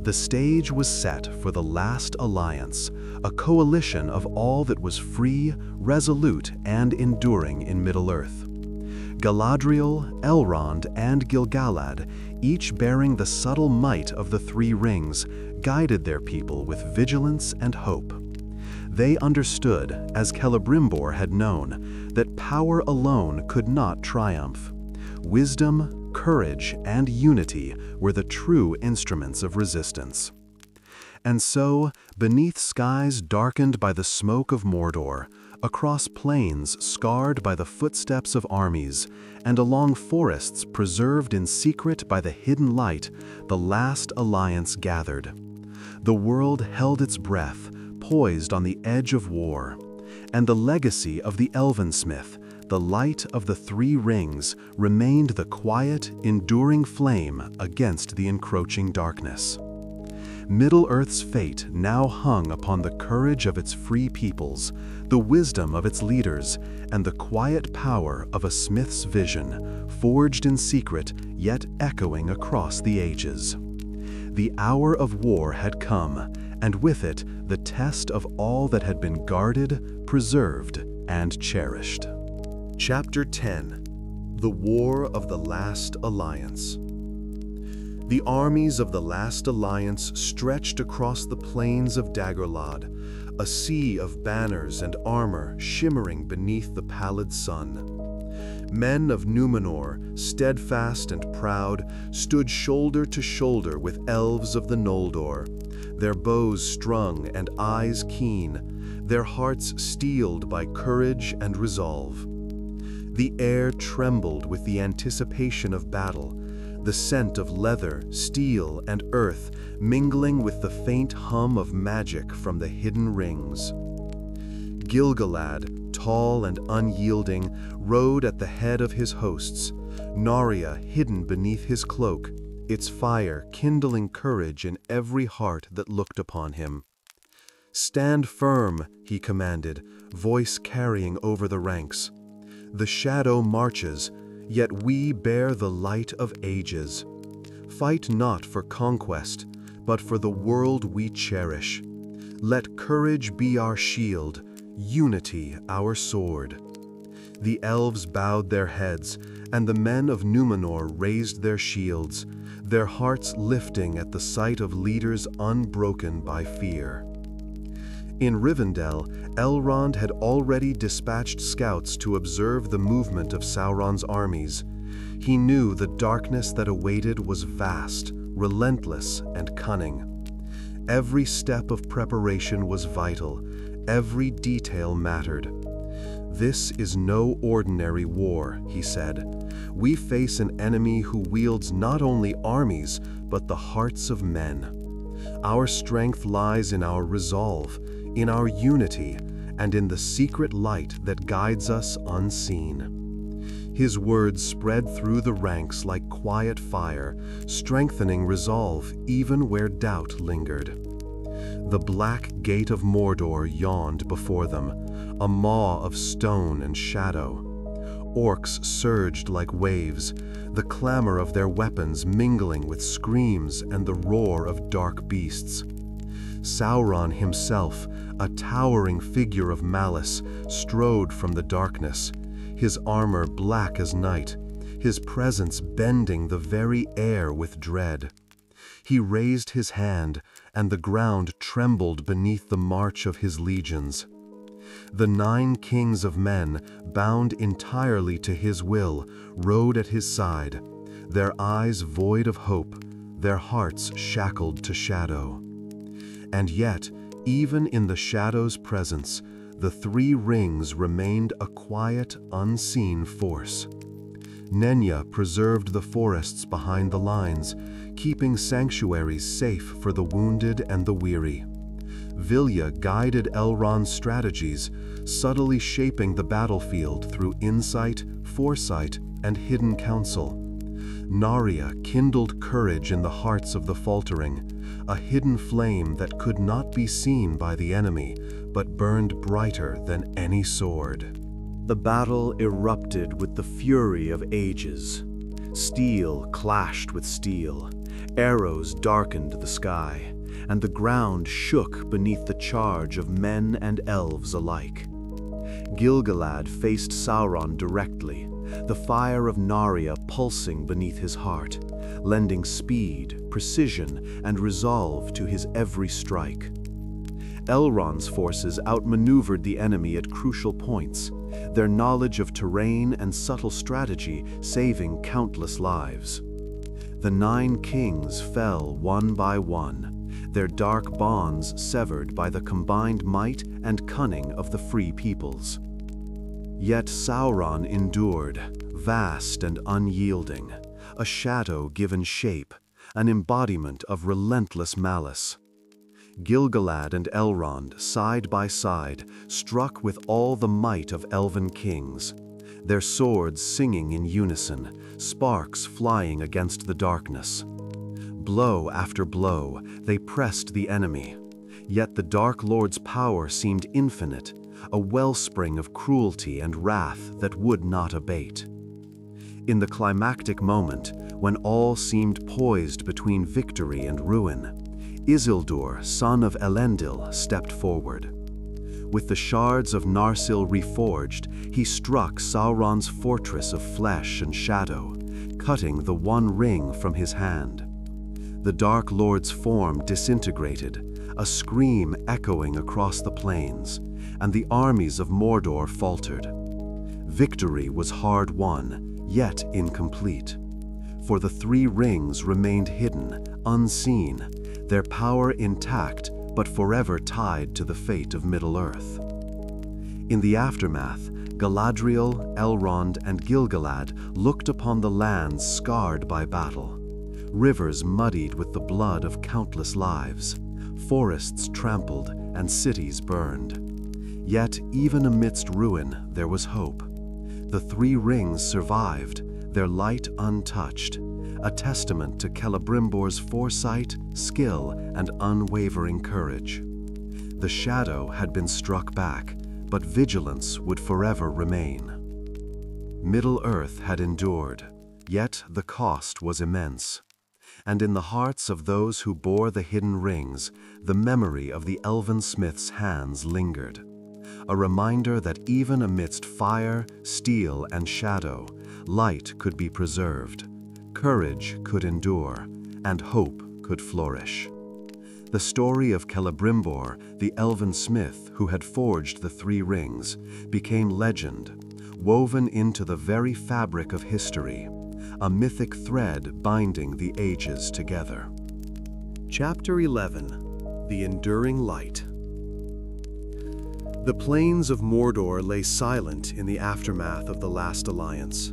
The stage was set for the last alliance, a coalition of all that was free, resolute, and enduring in Middle-earth. Galadriel, Elrond, and Gil-galad, each bearing the subtle might of the Three Rings, guided their people with vigilance and hope. They understood, as Celebrimbor had known, that power alone could not triumph. Wisdom, courage, and unity were the true instruments of resistance. And so, beneath skies darkened by the smoke of Mordor, across plains scarred by the footsteps of armies, and along forests preserved in secret by the hidden light, the last alliance gathered. The world held its breath, poised on the edge of war, and the legacy of the Elven-smith, the light of the Three Rings, remained the quiet, enduring flame against the encroaching darkness. Middle-earth's fate now hung upon the courage of its free peoples, the wisdom of its leaders, and the quiet power of a smith's vision, forged in secret yet echoing across the ages. The hour of war had come, and with it the test of all that had been guarded, preserved, and cherished. Chapter 10: The War of the Last Alliance. The armies of the Last Alliance stretched across the plains of Dagorlad, a sea of banners and armor shimmering beneath the pallid sun. Men of Númenor, steadfast and proud, stood shoulder to shoulder with elves of the Noldor, their bows strung and eyes keen, their hearts steeled by courage and resolve. The air trembled with the anticipation of battle, the scent of leather, steel, and earth mingling with the faint hum of magic from the hidden rings. Gil-galad, tall and unyielding, rode at the head of his hosts, Narya hidden beneath his cloak, its fire kindling courage in every heart that looked upon him. "Stand firm," he commanded, voice carrying over the ranks. "The shadow marches, yet we bear the light of ages. Fight not for conquest, but for the world we cherish. Let courage be our shield, unity our sword." The elves bowed their heads, and the men of Númenor raised their shields, their hearts lifting at the sight of leaders unbroken by fear. In Rivendell, Elrond had already dispatched scouts to observe the movement of Sauron's armies. He knew the darkness that awaited was vast, relentless, and cunning. Every step of preparation was vital, every detail mattered. "This is no ordinary war," he said. "We face an enemy who wields not only armies, but the hearts of men. Our strength lies in our resolve, in our unity, and in the secret light that guides us unseen." His words spread through the ranks like quiet fire, strengthening resolve even where doubt lingered. The black gate of Mordor yawned before them, a maw of stone and shadow. Orcs surged like waves, the clamor of their weapons mingling with screams and the roar of dark beasts. Sauron himself, a towering figure of malice, strode from the darkness, his armor black as night, his presence bending the very air with dread. He raised his hand, and the ground trembled beneath the march of his legions. The 9 kings of men, bound entirely to his will, rode at his side, their eyes void of hope, their hearts shackled to shadow. And yet, even in the shadow's presence, the 3 rings remained a quiet, unseen force. Nenya preserved the forests behind the lines, keeping sanctuaries safe for the wounded and the weary. Vilya guided Elrond's strategies, subtly shaping the battlefield through insight, foresight, and hidden counsel. Narya kindled courage in the hearts of the faltering, a hidden flame that could not be seen by the enemy, but burned brighter than any sword. The battle erupted with the fury of ages. Steel clashed with steel, arrows darkened the sky, and the ground shook beneath the charge of men and elves alike. Gil-galad faced Sauron directly, the fire of Narya pulsing beneath his heart, lending speed, precision, and resolve to his every strike. Elrond's forces outmaneuvered the enemy at crucial points, their knowledge of terrain and subtle strategy saving countless lives. The 9 kings fell one by one, their dark bonds severed by the combined might and cunning of the free peoples. Yet Sauron endured, vast and unyielding, a shadow given shape, an embodiment of relentless malice. Gil-galad and Elrond, side by side, struck with all the might of elven kings, their swords singing in unison, sparks flying against the darkness. Blow after blow, they pressed the enemy, yet the Dark Lord's power seemed infinite, a wellspring of cruelty and wrath that would not abate. In the climactic moment, when all seemed poised between victory and ruin, Isildur, son of Elendil, stepped forward. With the shards of Narsil reforged, he struck Sauron's fortress of flesh and shadow, cutting the one ring from his hand. The Dark Lord's form disintegrated, a scream echoing across the plains, and the armies of Mordor faltered. Victory was hard won, yet incomplete. For the three rings remained hidden, unseen, their power intact but forever tied to the fate of Middle-earth. In the aftermath, Galadriel, Elrond, and Gil-galad looked upon the lands scarred by battle, rivers muddied with the blood of countless lives, forests trampled, and cities burned. Yet, even amidst ruin, there was hope. The three rings survived, their light untouched, a testament to Celebrimbor's foresight, skill, and unwavering courage. The shadow had been struck back, but vigilance would forever remain. Middle-earth had endured, yet the cost was immense. And in the hearts of those who bore the hidden rings, the memory of the Elven-smiths' hands lingered. A reminder that even amidst fire, steel, and shadow, light could be preserved, courage could endure, and hope could flourish. The story of Celebrimbor, the Elven-smith who had forged the three rings, became legend, woven into the very fabric of history, a mythic thread binding the ages together. Chapter 11: The Enduring Light. The plains of Mordor lay silent in the aftermath of the last alliance.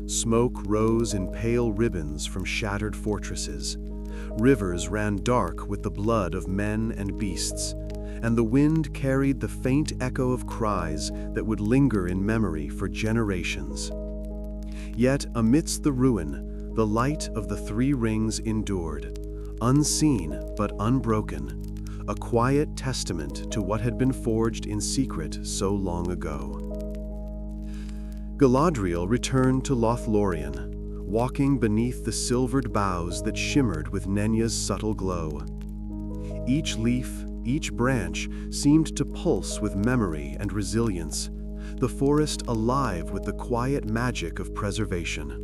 Smoke rose in pale ribbons from shattered fortresses. Rivers ran dark with the blood of men and beasts, and the wind carried the faint echo of cries that would linger in memory for generations. Yet amidst the ruin, the light of the three rings endured, unseen but unbroken, a quiet testament to what had been forged in secret so long ago. Galadriel returned to Lothlorien, walking beneath the silvered boughs that shimmered with Nenya's subtle glow. Each leaf, each branch seemed to pulse with memory and resilience, the forest alive with the quiet magic of preservation.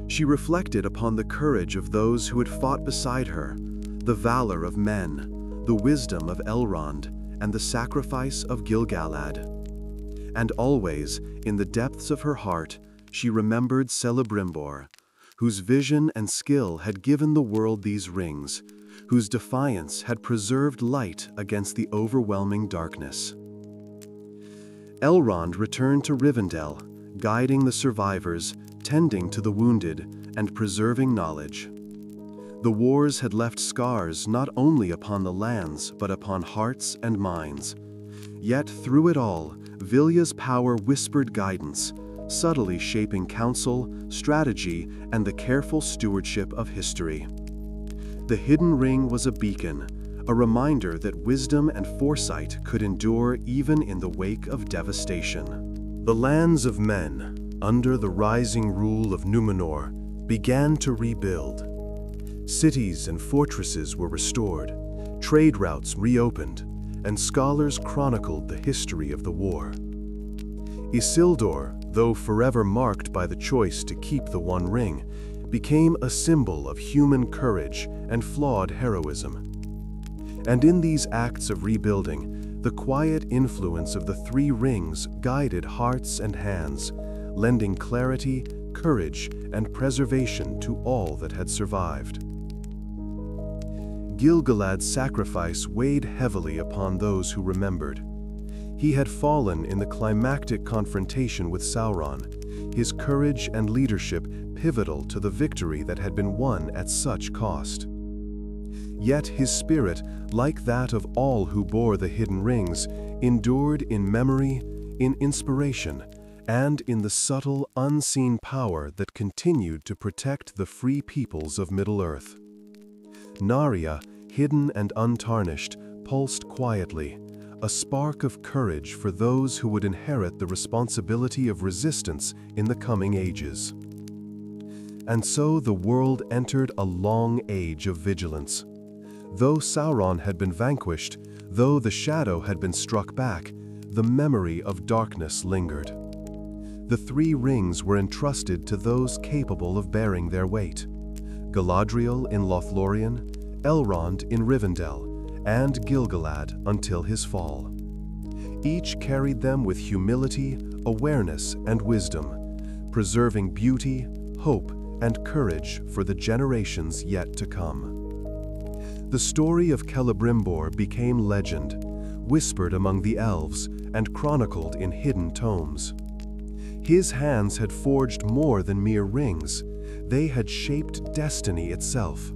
She reflected upon the courage of those who had fought beside her, the valor of men, the wisdom of Elrond, and the sacrifice of Gil-galad. And always, in the depths of her heart, she remembered Celebrimbor, whose vision and skill had given the world these rings, whose defiance had preserved light against the overwhelming darkness. Elrond returned to Rivendell, guiding the survivors, tending to the wounded, and preserving knowledge. The wars had left scars not only upon the lands, but upon hearts and minds. Yet through it all, Vilya's power whispered guidance, subtly shaping counsel, strategy, and the careful stewardship of history. The hidden ring was a beacon, a reminder that wisdom and foresight could endure even in the wake of devastation. The lands of men, under the rising rule of Númenor, began to rebuild. Cities and fortresses were restored, trade routes reopened, and scholars chronicled the history of the war. Isildur, though forever marked by the choice to keep the One Ring, became a symbol of human courage and flawed heroism. And in these acts of rebuilding, the quiet influence of the three rings guided hearts and hands, lending clarity, courage, and preservation to all that had survived. Gil-galad's sacrifice weighed heavily upon those who remembered. He had fallen in the climactic confrontation with Sauron, his courage and leadership pivotal to the victory that had been won at such cost. Yet his spirit, like that of all who bore the hidden rings, endured in memory, in inspiration, and in the subtle, unseen power that continued to protect the free peoples of Middle-earth. Narya, hidden and untarnished, pulsed quietly, a spark of courage for those who would inherit the responsibility of resistance in the coming ages. And so the world entered a long age of vigilance. Though Sauron had been vanquished, though the shadow had been struck back, the memory of darkness lingered. The three rings were entrusted to those capable of bearing their weight: Galadriel in Lothlorien, Elrond in Rivendell, and Gil-galad until his fall. Each carried them with humility, awareness, and wisdom, preserving beauty, hope, and courage for the generations yet to come. The story of Celebrimbor became legend, whispered among the elves and chronicled in hidden tomes. His hands had forged more than mere rings. They had shaped destiny itself.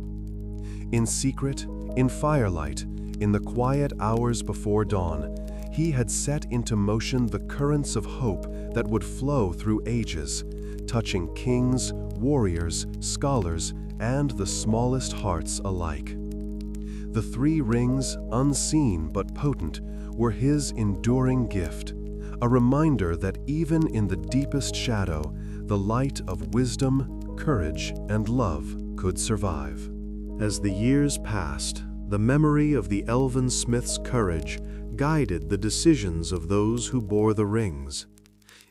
In secret, in firelight, in the quiet hours before dawn, he had set into motion the currents of hope that would flow through ages, touching kings, warriors, scholars, and the smallest hearts alike. The three rings, unseen but potent, were his enduring gift, a reminder that even in the deepest shadow, the light of wisdom, courage, and love could survive. As the years passed, the memory of the Elven-smiths' courage guided the decisions of those who bore the rings.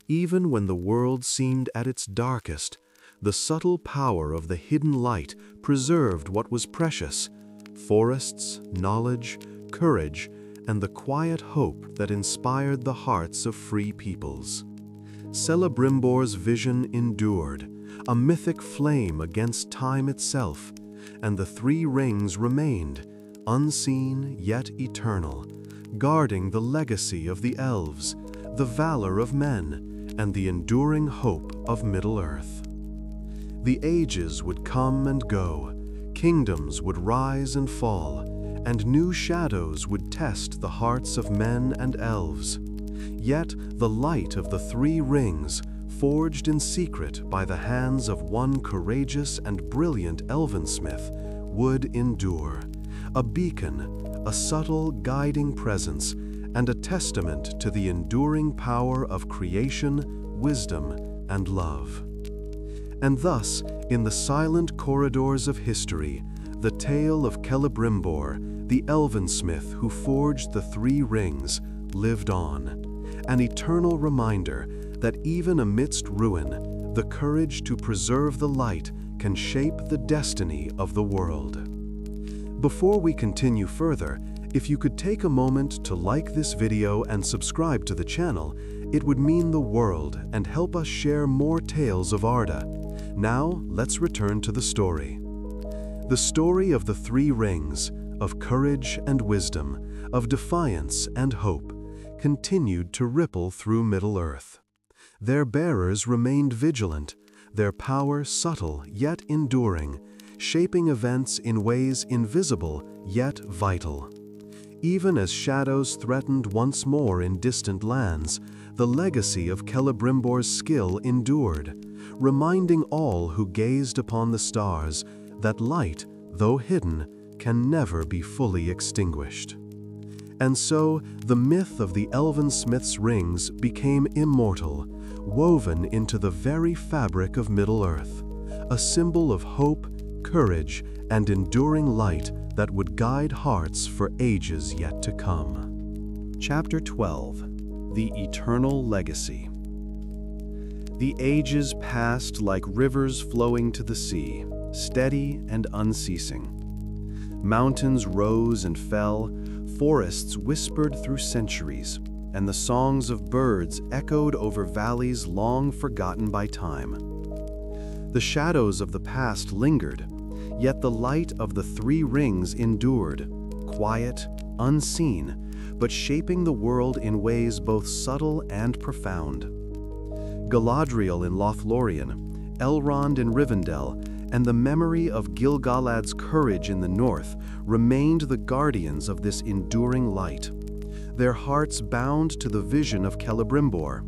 Even when the world seemed at its darkest, the subtle power of the hidden light preserved what was precious: forests, knowledge, courage, and the quiet hope that inspired the hearts of free peoples. Celebrimbor's vision endured, a mythic flame against time itself, and the three rings remained, unseen yet eternal, guarding the legacy of the elves, the valor of men, and the enduring hope of Middle-earth. The ages would come and go, kingdoms would rise and fall, and new shadows would test the hearts of men and elves. Yet the light of the three rings, forged in secret by the hands of one courageous and brilliant Elven-smith, would endure, a beacon, a subtle guiding presence, and a testament to the enduring power of creation, wisdom, and love. And thus, in the silent corridors of history, the tale of Celebrimbor, the Elven-smith who forged the three rings, lived on, an eternal reminder that even amidst ruin, the courage to preserve the light can shape the destiny of the world. Before we continue further, if you could take a moment to like this video and subscribe to the channel, it would mean the world and help us share more tales of Arda. Now, let's return to the story. The story of the three rings, of courage and wisdom, of defiance and hope, continued to ripple through Middle-earth. Their bearers remained vigilant, their power subtle yet enduring, shaping events in ways invisible yet vital. Even as shadows threatened once more in distant lands, the legacy of Celebrimbor's skill endured, reminding all who gazed upon the stars that light, though hidden, can never be fully extinguished. And so, the myth of the Elven-smiths' rings became immortal, woven into the very fabric of Middle-earth, a symbol of hope, courage, and enduring light that would guide hearts for ages yet to come. Chapter 12: The Eternal Legacy. The ages passed like rivers flowing to the sea, steady and unceasing. Mountains rose and fell, forests whispered through centuries, and the songs of birds echoed over valleys long forgotten by time. The shadows of the past lingered, yet the light of the three rings endured, quiet, unseen, but shaping the world in ways both subtle and profound. Galadriel in Lothlorien, Elrond in Rivendell, and the memory of Gil-galad's courage in the north remained the guardians of this enduring light, their hearts bound to the vision of Celebrimbor,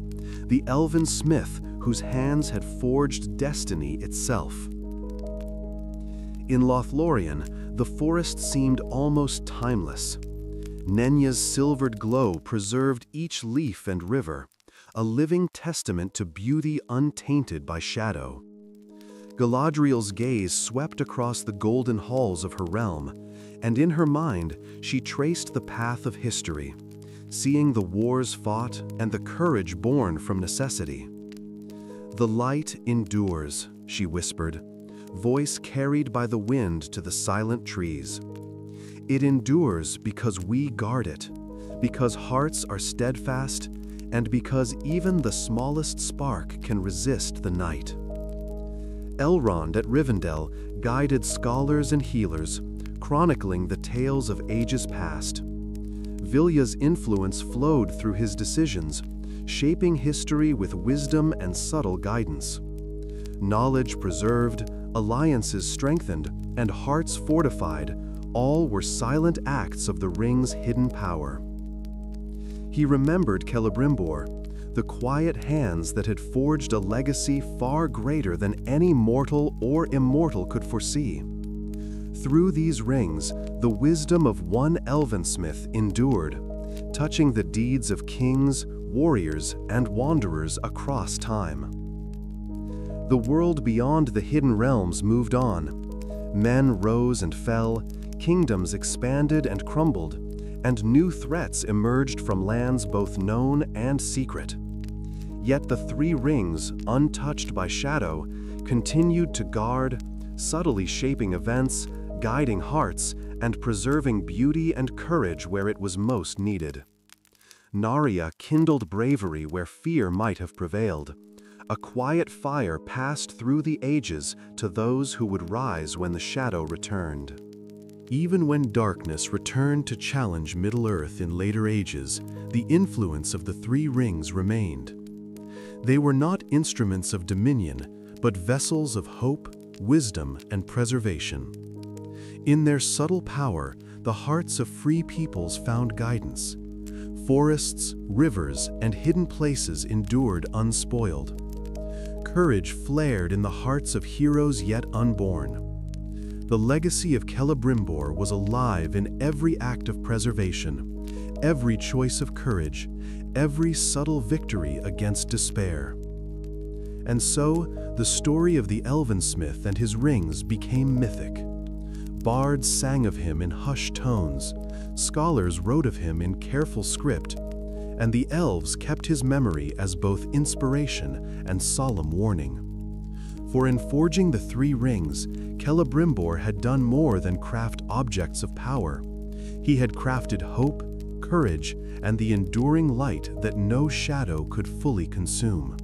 the Elven-smith whose hands had forged destiny itself. In Lothlorien, the forest seemed almost timeless. Nenya's silvered glow preserved each leaf and river, a living testament to beauty untainted by shadow. Galadriel's gaze swept across the golden halls of her realm, and in her mind she traced the path of history, seeing the wars fought and the courage born from necessity. "The light endures," she whispered, voice carried by the wind to the silent trees. "It endures because we guard it, because hearts are steadfast, and because even the smallest spark can resist the night. Elrond at Rivendell guided scholars and healers, chronicling the tales of ages past. Vilya's influence flowed through his decisions, shaping history with wisdom and subtle guidance. Knowledge preserved, alliances strengthened, and hearts fortified, all were silent acts of the ring's hidden power. He remembered Celebrimbor, the quiet hands that had forged a legacy far greater than any mortal or immortal could foresee. Through these rings, the wisdom of one Elven-smith endured, touching the deeds of kings, warriors, and wanderers across time. The world beyond the hidden realms moved on. Men rose and fell, kingdoms expanded and crumbled, and new threats emerged from lands both known and secret. Yet the three rings, untouched by shadow, continued to guard, subtly shaping events, guiding hearts, and preserving beauty and courage where it was most needed. Narya kindled bravery where fear might have prevailed. A quiet fire passed through the ages to those who would rise when the shadow returned. Even when darkness returned to challenge Middle-earth in later ages, the influence of the three rings remained. They were not instruments of dominion, but vessels of hope, wisdom, and preservation. In their subtle power, the hearts of free peoples found guidance. Forests, rivers, and hidden places endured unspoiled. Courage flared in the hearts of heroes yet unborn. The legacy of Celebrimbor was alive in every act of preservation, every choice of courage, every subtle victory against despair. And so, the story of the Elven-smith and his rings became mythic. Bards sang of him in hushed tones, scholars wrote of him in careful script, and the elves kept his memory as both inspiration and solemn warning. For in forging the three rings, Celebrimbor had done more than craft objects of power. He had crafted hope, courage, and the enduring light that no shadow could fully consume.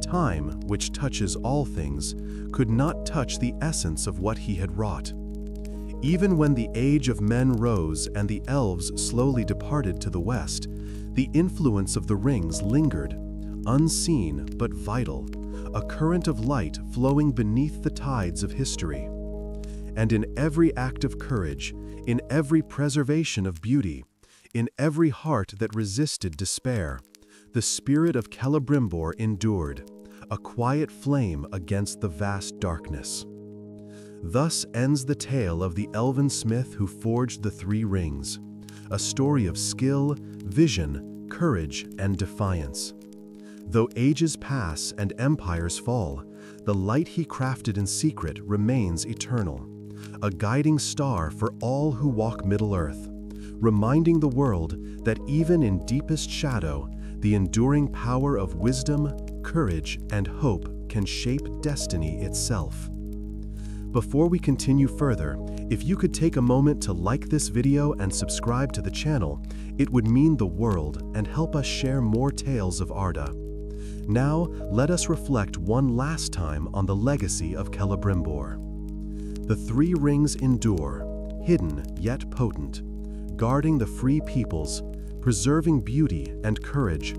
Time, which touches all things, could not touch the essence of what he had wrought. Even when the age of men rose and the elves slowly departed to the west, the influence of the rings lingered, unseen but vital, a current of light flowing beneath the tides of history. And in every act of courage, in every preservation of beauty, in every heart that resisted despair, the spirit of Celebrimbor endured, a quiet flame against the vast darkness. Thus ends the tale of the Elven-smith who forged the three rings, a story of skill, vision, courage, and defiance. Though ages pass and empires fall, the light he crafted in secret remains eternal, a guiding star for all who walk Middle-earth, reminding the world that even in deepest shadow, the enduring power of wisdom, courage, and hope can shape destiny itself. Before we continue further, if you could take a moment to like this video and subscribe to the channel, it would mean the world and help us share more tales of Arda. Now, let us reflect one last time on the legacy of Celebrimbor. The three rings endure, hidden yet potent, guarding the free peoples, preserving beauty and courage,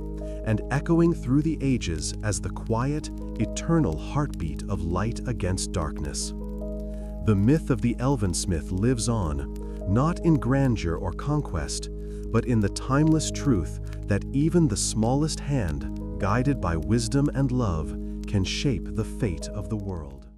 and echoing through the ages as the quiet, eternal heartbeat of light against darkness. The myth of the Elven-smith lives on, not in grandeur or conquest, but in the timeless truth that even the smallest hand, guided by wisdom and love, can shape the fate of the world.